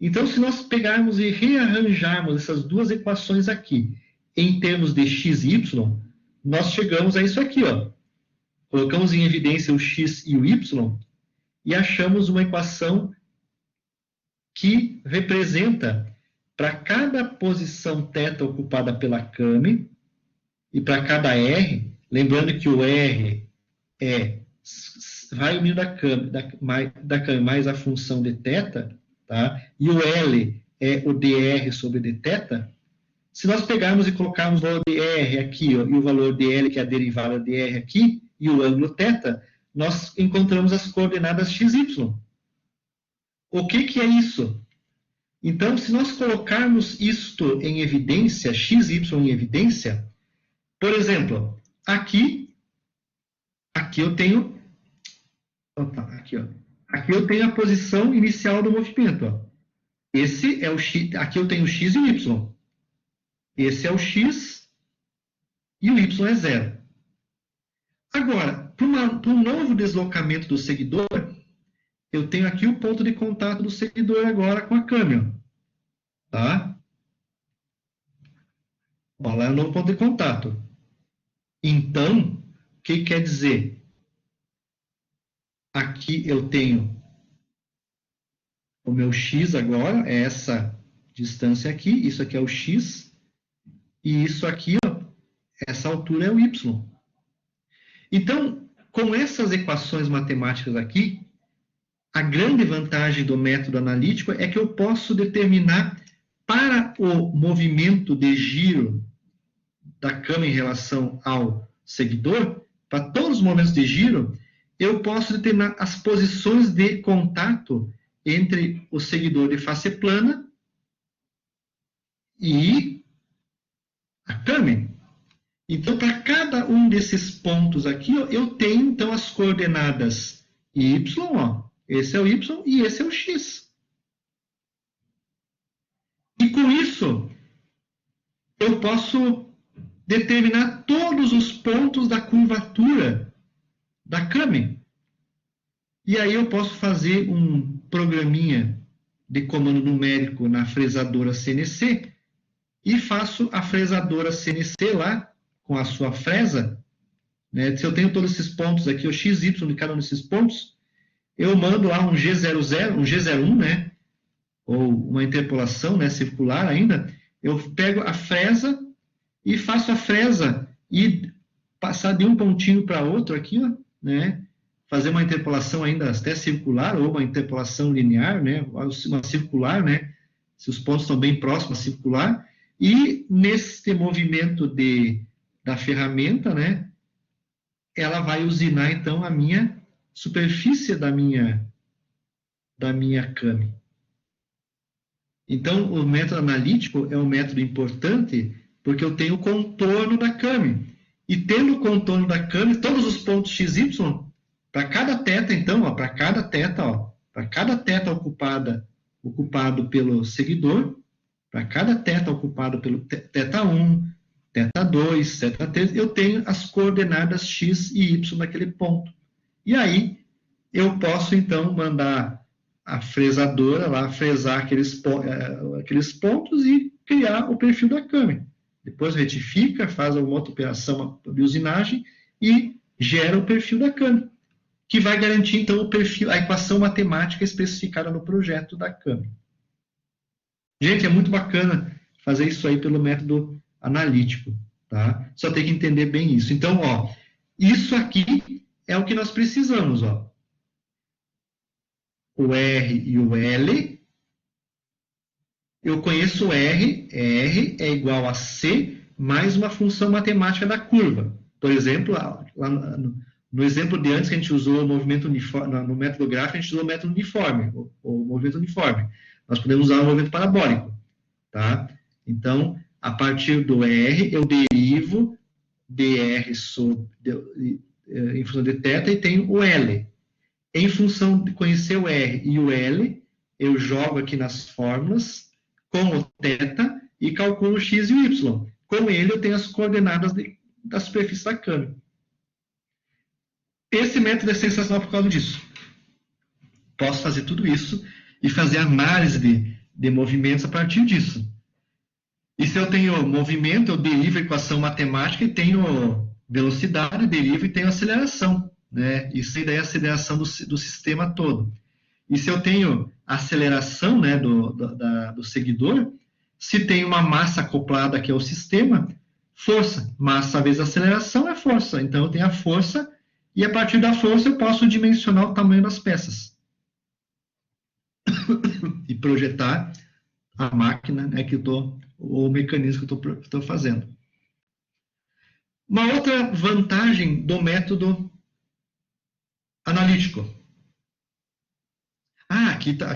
Então, se nós pegarmos e rearranjarmos essas duas equações aqui em termos de x e y, nós chegamos a isso aqui. Ó. Colocamos em evidência o x e o y e achamos uma equação que representa para cada posição θ ocupada pela câmera e para cada R, lembrando que o R é raio mínimo da câmera mais a função de θ, tá? E o L é o dr sobre dθ. Se nós pegarmos e colocarmos o valor de R aqui, ó, e o valor de L, que é a derivada de R aqui, e o ângulo θ, nós encontramos as coordenadas x, y. O que é isso? Então, se nós colocarmos isto em evidência, x, y em evidência, por exemplo, aqui eu tenho, aqui eu tenho a posição inicial do movimento. Ó. Esse é o x, aqui eu tenho o x e o y. Esse é o x e o y é 0. Agora, para um novo deslocamento do seguidor, eu tenho aqui o ponto de contato do seguidor agora com a câmera. Tá? Ó, lá é o novo ponto de contato. Então, o que quer dizer? Aqui eu tenho o meu x agora, é essa distância aqui, isso aqui é o x, e isso aqui, ó, essa altura é o y. Então, com essas equações matemáticas aqui, a grande vantagem do método analítico é que eu posso determinar para o movimento de giro da câmera em relação ao seguidor, para todos os momentos de giro, eu posso determinar as posições de contato entre o seguidor de face plana e a câmera. Então, para cada um desses pontos aqui, ó, eu tenho, então, as coordenadas y, ó, esse é o y e esse é o x. E com isso, eu posso determinar todos os pontos da curvatura da câmera. E aí eu posso fazer um programinha de comando numérico na fresadora CNC e faço a fresadora CNC lá, com a sua fresa, né? Se eu tenho todos esses pontos aqui, o x, y de cada um desses pontos, eu mando lá um G00, um G01, né? Ou uma interpolação, né, circular ainda, eu pego a fresa e faço a fresa e passar de um pontinho para outro aqui, ó, né? Fazer uma interpolação ainda até circular, ou uma interpolação linear, né? Uma circular, né? Se os pontos estão bem próximos, circular. E nesse movimento da ferramenta, né? Ela vai usinar, então, a minha superfície da minha câmera. Então, o método analítico é um método importante porque eu tenho o contorno da câmera. E tendo o contorno da câmera, todos os pontos x, y, para cada θ, então, para cada θ ocupado pelo seguidor, para cada θ ocupado pelo θ1, θ2, θ3, eu tenho as coordenadas x e y naquele ponto. E aí, eu posso, então, mandar a fresadora lá fresar aqueles pontos e criar o perfil da câmera. Depois retifica, faz alguma outra operação de usinagem e gera o perfil da câmera, que vai garantir, então, o perfil, a equação matemática especificada no projeto da câmera. Gente, é muito bacana fazer isso aí pelo método analítico, tá? Só tem que entender bem isso. Então, ó, isso aqui é o que nós precisamos, ó. O R e o L, eu conheço o R é igual a C mais uma função matemática da curva. Por exemplo, lá no exemplo de antes que a gente usou o movimento uniforme, no método gráfico a gente usou o método uniforme, o movimento uniforme. Nós podemos usar o movimento parabólico, tá? Então, a partir do R, eu derivo dr em função de θ e tenho o L. Em função de conhecer o R e o L, eu jogo aqui nas fórmulas com o θ e calculo o x e o y. Com ele, eu tenho as coordenadas da superfície da câmera. Esse método é sensacional por causa disso. Posso fazer tudo isso e fazer análise de movimentos a partir disso. E se eu tenho movimento, eu derivo a equação matemática e tenho velocidade, derivo e tenho aceleração. Né? Isso aí daí é a aceleração do sistema todo. E se eu tenho aceleração, né, do seguidor, se tem uma massa acoplada aqui ao sistema, força. Massa vezes aceleração é força. Então, eu tenho a força e, a partir da força, eu posso dimensionar o tamanho das peças. E projetar a máquina, né, que eu estou o mecanismo que eu estou fazendo. Uma outra vantagem do método analítico. Aqui tá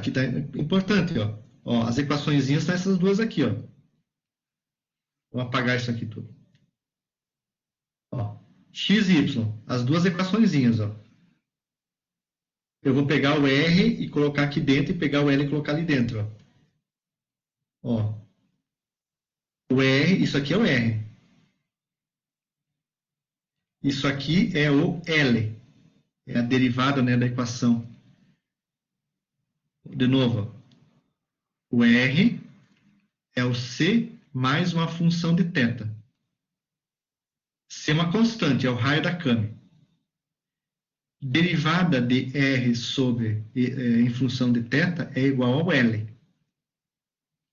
importante, ó. Ó, as equaçõezinhas são essas duas aqui, ó. Vou apagar isso aqui tudo. Ó, x e y, as duas equaçõezinhas, ó. Eu vou pegar o R e colocar aqui dentro e pegar o L e colocar ali dentro, ó. Ó. O R, isso aqui é o R. Isso aqui é o L. É a derivada, né, da equação. De novo, ó. O R é o C mais uma função de θ. C é uma constante, é o raio da Kami. Derivada de R sobre em função de θ é igual ao L.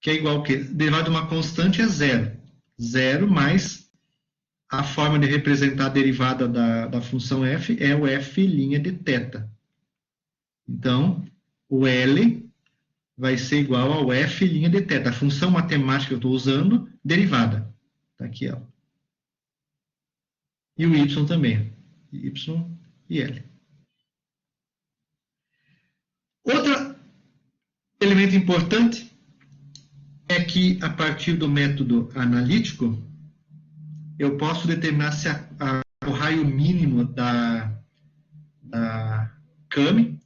Que é igual ao quê? Derivada de uma constante é zero. Zero mais a forma de representar a derivada da função f é o f' de θ. Então, o L vai ser igual ao f' de θ. A função matemática que eu estou usando, derivada. Está aqui, ó. E o y também. Y e L. Outro elemento importante é que, a partir do método analítico, eu posso determinar se o raio mínimo da Kami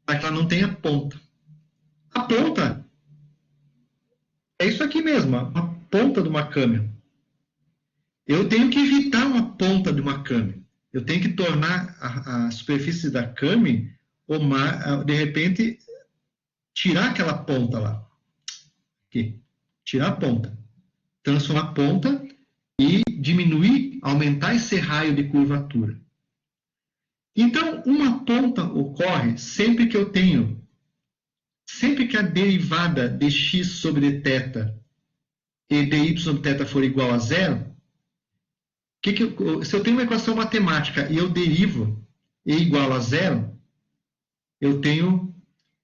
para que ela não tenha ponta. A ponta é isso aqui mesmo, a ponta de uma Kami. Eu tenho que evitar uma ponta de uma Kami. Eu tenho que tornar a superfície da Kami, de repente, tirar aquela ponta lá. Aqui. Tirar a ponta. Transformar a ponta e diminuir, aumentar esse raio de curvatura. Então, uma ponta ocorre sempre que a derivada de x sobre θ e de y sobre θ for igual a zero, se eu tenho uma equação matemática e eu derivo e igual a zero, eu tenho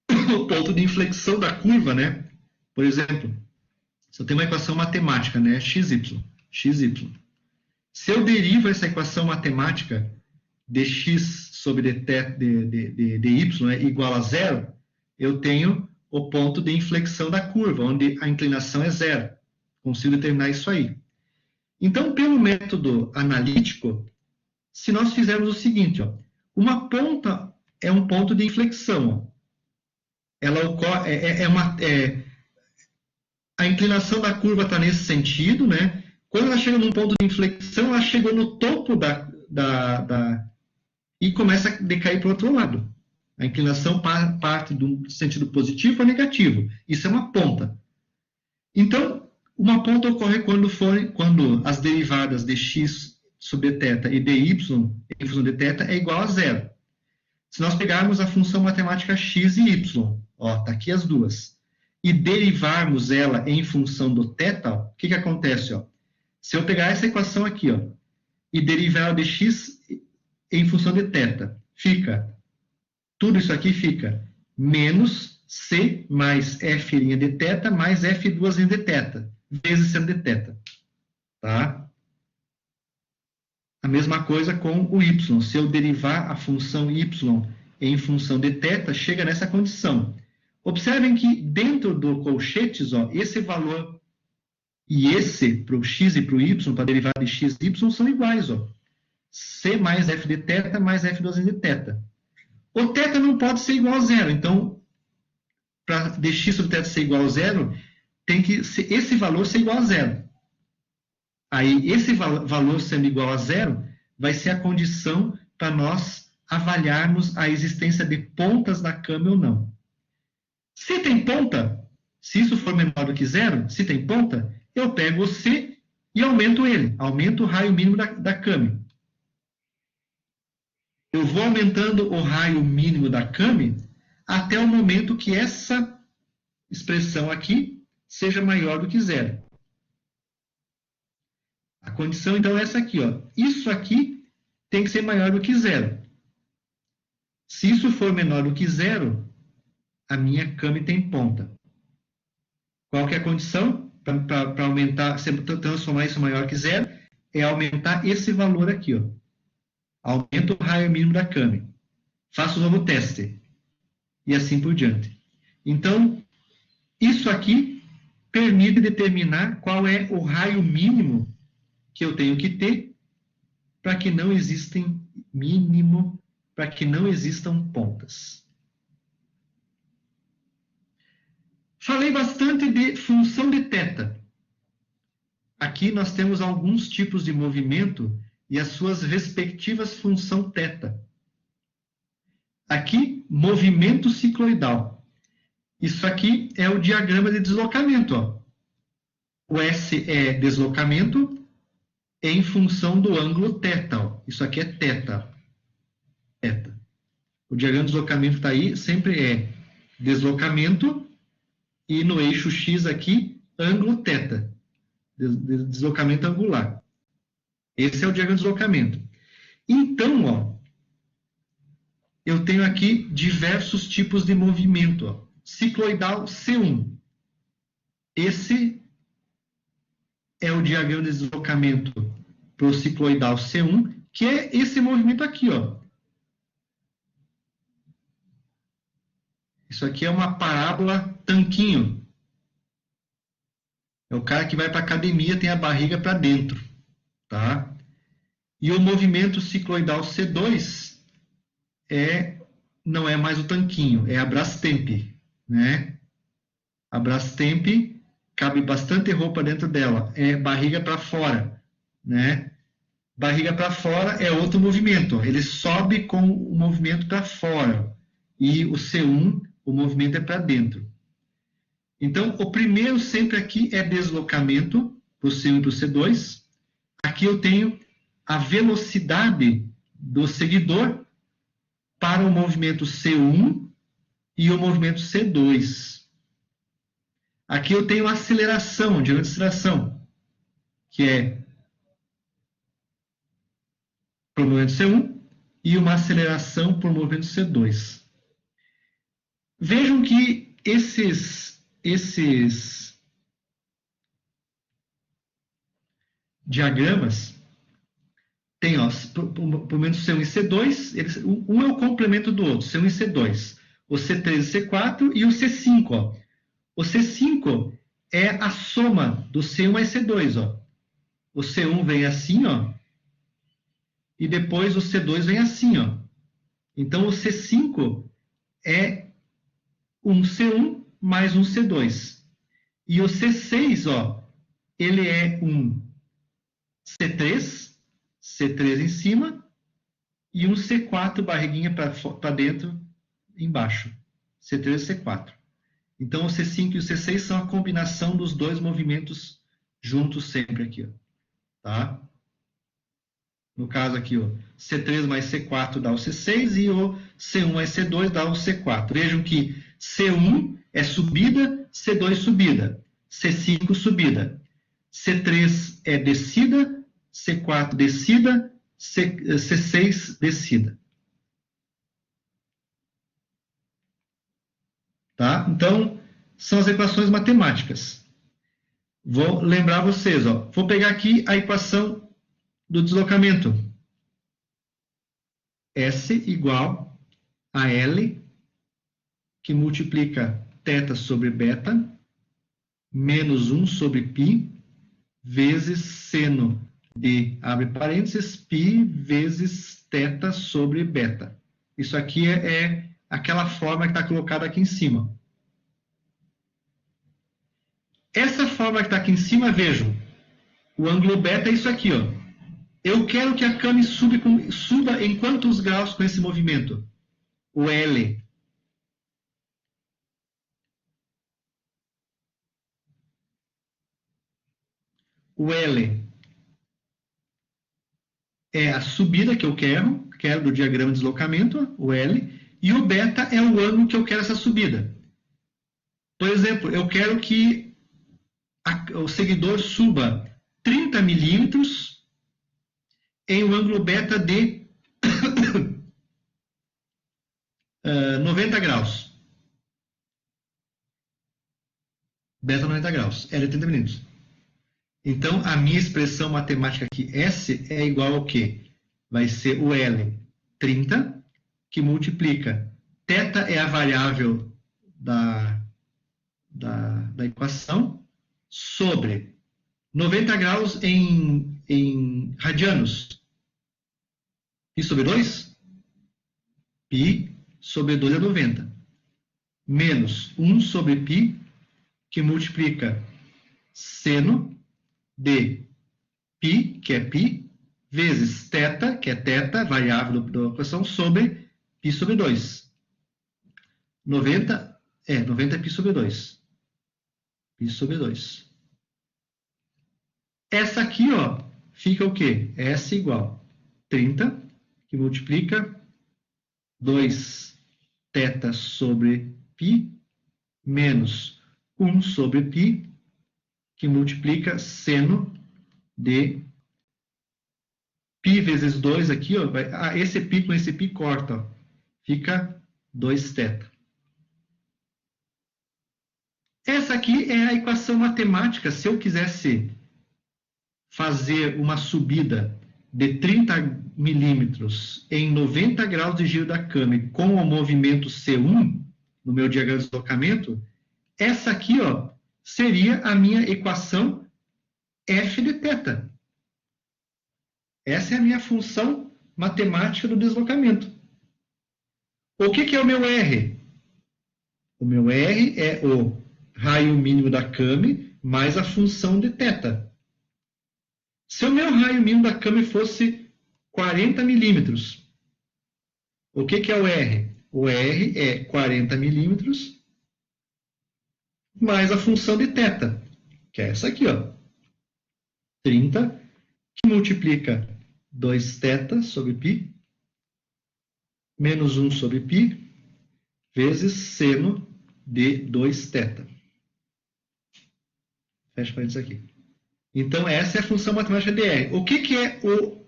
o ponto de inflexão da curva, né? Por exemplo, se eu tenho uma equação matemática, né? xy. Se eu derivo essa equação matemática de x sobre de y igual a zero, eu tenho o ponto de inflexão da curva, onde a inclinação é zero. Consigo determinar isso aí. Então, pelo método analítico, se nós fizermos o seguinte, ó, uma ponta é um ponto de inflexão. Ó. Ela ocorre, a inclinação da curva está nesse sentido, né? Quando ela chega num ponto de inflexão, ela chegou no topo e começa a decair para o outro lado. A inclinação parte do sentido positivo para negativo. Isso é uma ponta. Então, uma ponta ocorre quando as derivadas de x sobre θ e de y em função de θ é igual a zero. Se nós pegarmos a função matemática x e y, ó, tá aqui as duas, e derivarmos ela em função do θ, o que acontece? Ó? Se eu pegar essa equação aqui, ó, e derivar ela de x em função de θ, tudo isso aqui fica menos c mais f' de θ mais f2' de θ, vezes seno de θ. Tá? A mesma coisa com o y. Se eu derivar a função y em função de θ, chega nessa condição. Observem que dentro do colchetes, ó, esse valor e esse, para o x e para o y, para derivar de x e y, são iguais. Ó. C mais f de θ mais f2 de θ. O θ não pode ser igual a zero. Então, para dx sobre θ ser igual a zero, tem que esse valor ser igual a zero. Aí, esse valor sendo igual a zero, vai ser a condição para nós avaliarmos a existência de pontas da Kami ou não. Se tem ponta, se isso for menor do que zero, se tem ponta, eu pego o C e aumento ele. Aumento o raio mínimo da Kami. Eu vou aumentando o raio mínimo da Kami até o momento que essa expressão aqui seja maior do que zero. A condição, então, é essa aqui. Ó. Isso aqui tem que ser maior do que zero. Se isso for menor do que zero, a minha Kami tem ponta. Qual que é a condição? para aumentar, transformar isso maior que zero, é aumentar esse valor aqui, ó. Aumenta o raio mínimo da Kami. Faça o novo teste. E assim por diante. Então, isso aqui permite determinar qual é o raio mínimo que eu tenho que ter para que não existam pontas. Falei bastante de função de θ. Aqui nós temos alguns tipos de movimento e as suas respectivas função θ. Aqui, movimento cicloidal. Isso aqui é o diagrama de deslocamento, ó. O S é deslocamento em função do ângulo θ. Ó. Isso aqui é θ. O diagrama de deslocamento está aí, sempre é deslocamento e no eixo X aqui, ângulo θ. Deslocamento angular. Esse é o diagrama de deslocamento. Então, ó, eu tenho aqui diversos tipos de movimento. Ó. Cicloidal C1. Esse é o diagrama de deslocamento para o cicloidal C1, que é esse movimento aqui, ó. Isso aqui é uma parábola tanquinho. É o cara que vai para a academia, tem a barriga para dentro, tá? E o movimento cicloidal C2 não é mais o tanquinho, é a Brastemp, né? A Brastemp cabe bastante roupa dentro dela, é barriga para fora, né? Barriga para fora é outro movimento, ele sobe com o movimento para fora, e o C1, o movimento é para dentro. Então, o primeiro sempre aqui é deslocamento, para o C1 e para o C2. Aqui eu tenho a velocidade do seguidor para o movimento C1 e o movimento C2. Aqui eu tenho a aceleração, diagrama de aceleração, que é para o movimento C1 e uma aceleração para o movimento C2. Vejam que esses diagramas tem, ó, por menos C1 e C2, um é o complemento do outro, C1 e C2. O C3 e C4 e o C5, ó. O C5 é a soma do C1 mais C2, ó. O C1 vem assim, ó. E depois o C2 vem assim, ó. Então, o C5 é um C1 mais um C2. E o C6, ó, ele é um C3 em cima, e um C4, barriguinha para dentro, embaixo. C3 e C4. Então, o C5 e o C6 são a combinação dos dois movimentos juntos sempre aqui, ó. Tá? No caso aqui, ó, C3 mais C4 dá o C6 e o C1 mais C2 dá o C4. Vejam que C1 é subida, C2 subida, C5 subida, C3 é descida, C4 descida, C6 descida. Tá? Então, são as equações matemáticas. Vou lembrar vocês, ó. Vou pegar aqui a equação do deslocamento. S igual a L, que multiplica θ sobre beta, menos 1 sobre π, vezes seno de, abre parênteses, π vezes θ sobre beta. Isso aqui é aquela forma que está colocada aqui em cima. Essa forma que está aqui em cima, vejam, o ângulo beta é isso aqui, ó. Eu quero que a Kami suba em quantos graus com esse movimento? O L. O L é a subida que eu quero do diagrama de deslocamento, o L, e o beta é o ângulo que eu quero essa subida. Por exemplo, eu quero que o seguidor suba 30 milímetros em um ângulo beta de 90 graus. beta 90 graus, L 30 milímetros. Então, a minha expressão matemática aqui, S, é igual ao quê? Vai ser o L 30, que multiplica. Θ é a variável da equação, sobre 90 graus em radianos. Pi sobre 2? Pi sobre 2 é 90. Menos 1 sobre π, que multiplica seno de π, que é π, vezes θ, que é θ, variável da equação, sobre π sobre 2. 90 é π sobre 2. Π sobre 2. Essa aqui, ó, fica o quê? S igual 30, que multiplica 2θ sobre π, menos 1 sobre π, que multiplica seno de π vezes 2 aqui, ó, esse π com esse π corta, ó, fica 2θ. Essa aqui é a equação matemática. Se eu quisesse fazer uma subida de 30 milímetros em 90 graus de giro da câmera com o movimento C1, no meu diagrama de deslocamento, essa aqui, ó, seria a minha equação f de θ. Essa é a minha função matemática do deslocamento. O que é o meu R? O meu R é o raio mínimo da câmera mais a função de θ. Se o meu raio mínimo da câmera fosse 40 milímetros, o que é o R? O R é 40 milímetros mais a função de θ, que é essa aqui, ó, 30, que multiplica 2θ sobre π, menos 1 sobre π, vezes seno de 2θ. Fecha parênteses aqui. Então, essa é a função matemática de R. O que é o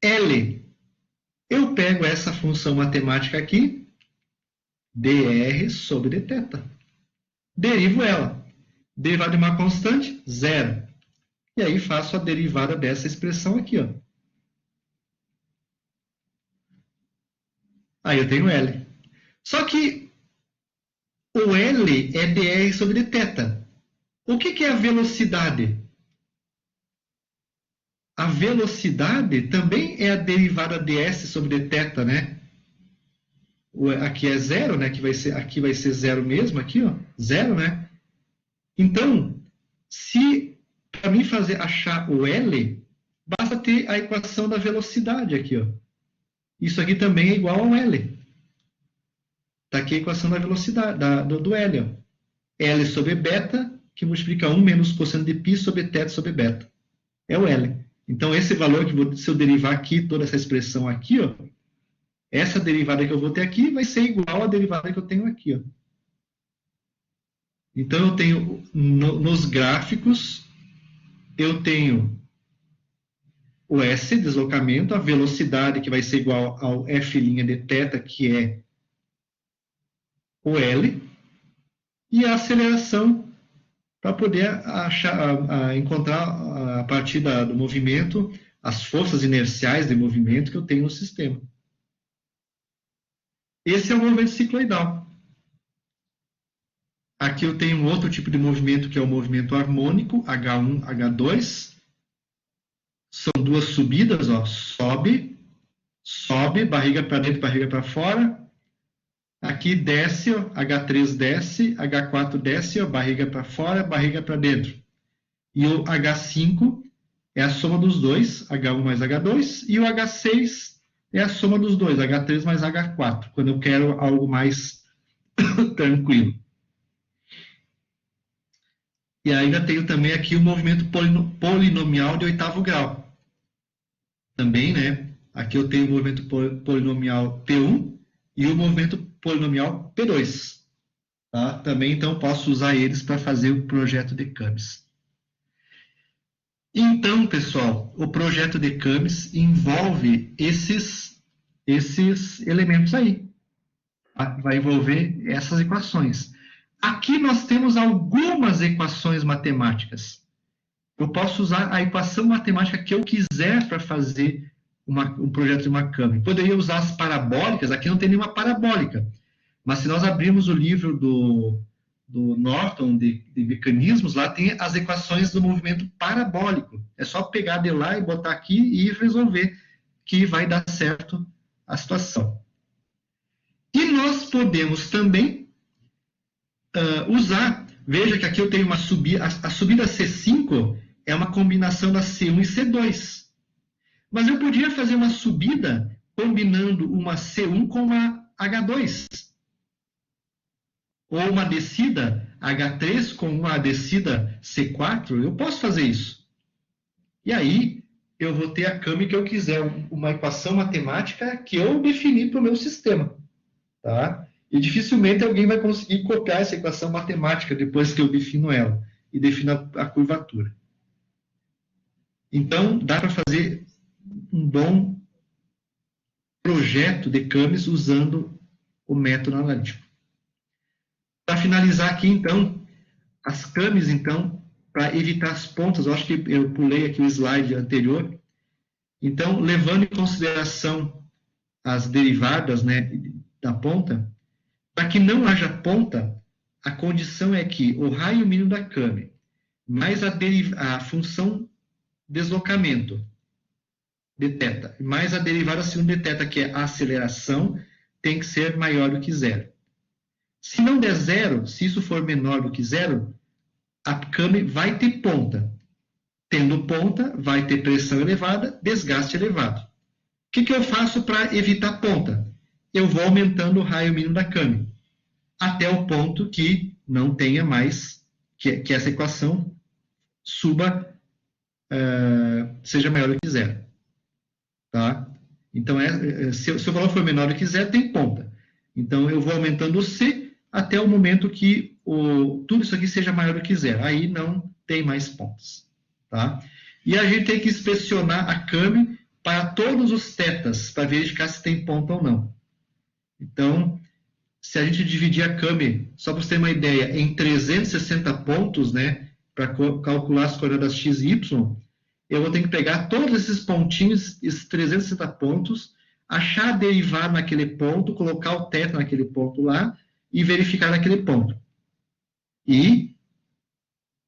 L? Eu pego essa função matemática aqui, dr sobre dθ. Derivo ela. Derivada de uma constante, 0. E aí faço a derivada dessa expressão aqui, ó. Aí eu tenho L. Só que o L é dr sobre dθ. O que é a velocidade? A velocidade também é a derivada de s sobre dθ, né? Aqui é 0, né? Aqui vai ser 0 mesmo, aqui, ó, 0, né? Então, se para mim achar o L, basta ter a equação da velocidade aqui, ó. Isso aqui também é igual ao L. Está aqui a equação da velocidade, do L, ó. L sobre beta, que multiplica 1 menos cosseno de π sobre θ sobre beta. É o L. Então, esse valor, se eu derivar aqui, toda essa expressão aqui, ó, essa derivada que eu vou ter aqui vai ser igual à derivada que eu tenho aqui, ó. Então, eu tenho, nos gráficos, eu tenho o S, deslocamento, a velocidade, que vai ser igual ao F' de θ, que é o L, e a aceleração, para poder encontrar, a partir do movimento, as forças inerciais de movimento que eu tenho no sistema. Esse é o movimento cicloidal. Aqui eu tenho um outro tipo de movimento, que é o movimento harmônico, H1, H2. São duas subidas, ó. Sobe, barriga para dentro, barriga para fora. Aqui desce, ó, H3 desce, H4 desce, ó, barriga para fora, barriga para dentro. E o H5 é a soma dos dois, H1 mais H2, e o H6 é a soma dos dois, H3 mais H4, quando eu quero algo mais tranquilo. E ainda tenho também aqui o movimento polinomial de oitavo grau. Também, né? Aqui eu tenho o movimento polinomial P1 e o movimento polinomial P2. Tá? Também, então, posso usar eles para fazer o projeto de Camis. Então, pessoal, o projeto de Camis envolve esses elementos aí. Tá? Vai envolver essas equações. Aqui nós temos algumas equações matemáticas. Eu posso usar a equação matemática que eu quiser para fazer um projeto de uma câmera. Poderia usar as parabólicas, aqui não tem nenhuma parabólica. Mas se nós abrirmos o livro do Norton de mecanismos, lá tem as equações do movimento parabólico. É só pegar de lá e botar aqui e resolver, que vai dar certo a situação. E nós podemos também usar, veja que aqui eu tenho uma subida, a subida C5 é uma combinação da C1 e C2. Mas eu podia fazer uma subida combinando uma C1 com uma H2. Ou uma descida H3 com uma descida C4, eu posso fazer isso. E aí, eu vou ter a câmera que eu quiser, uma equação matemática que eu defini para o meu sistema. Tá? E dificilmente alguém vai conseguir copiar essa equação matemática depois que eu defino ela e defino a curvatura. Então, dá para fazer um bom projeto de CAMES usando o método analítico. Para finalizar aqui, então, as CAMES, então, para evitar as pontas, eu acho que eu pulei aqui o slide anterior. Então, levando em consideração as derivadas, né, da ponta, para que não haja ponta, a condição é que o raio mínimo da câmera mais a função deslocamento de θ, mais a derivada acima de θ, que é a aceleração, tem que ser maior do que zero. Se não der zero, se isso for menor do que zero, a câmera vai ter ponta. Tendo ponta, vai ter pressão elevada, desgaste elevado. O que eu faço para evitar ponta? Eu vou aumentando o raio mínimo da câmera, até o ponto que não tenha mais, que essa equação suba, seja maior do que zero. Tá? Então, se o valor for menor do que zero, tem ponta. Então, eu vou aumentando o C até o momento que tudo isso aqui seja maior do que zero. Aí não tem mais pontas. Tá? E a gente tem que inspecionar a câmera para todos os tetas, para verificar se tem ponta ou não. Então, se a gente dividir a câmera, só para você ter uma ideia, em 360 pontos, né, para calcular as coordenadas x e y, eu vou ter que pegar todos esses pontinhos, esses 360 pontos, achar a derivada naquele ponto, colocar o θ naquele ponto lá e verificar naquele ponto. E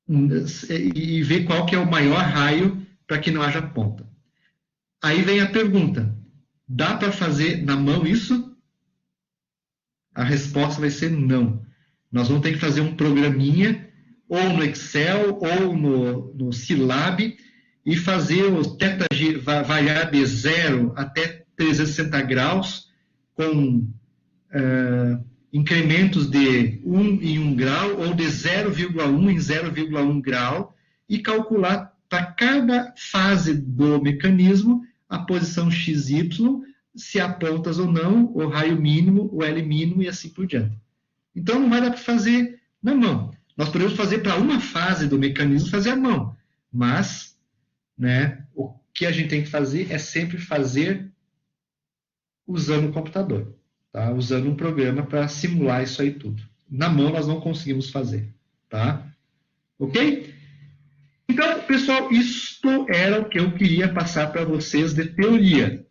ver qual que é o maior raio para que não haja ponta. Aí vem a pergunta, dá para fazer na mão isso? A resposta vai ser não. Nós vamos ter que fazer um programinha, ou no Excel, ou no Scilab, e fazer o θ variar de 0 até 360 graus, com incrementos de 1 em 1 grau, ou de 0,1 em 0,1 grau, e calcular para cada fase do mecanismo a posição x, y, se há pontas ou não, o raio mínimo, o L mínimo e assim por diante. Então, não vai dar para fazer na mão. Nós podemos fazer para uma fase do mecanismo, fazer à mão. Mas, né, o que a gente tem que fazer é sempre fazer usando o computador. Tá? Usando um programa para simular isso aí tudo. Na mão, nós não conseguimos fazer. Tá? Ok? Então, pessoal, isto era o que eu queria passar para vocês de teoria.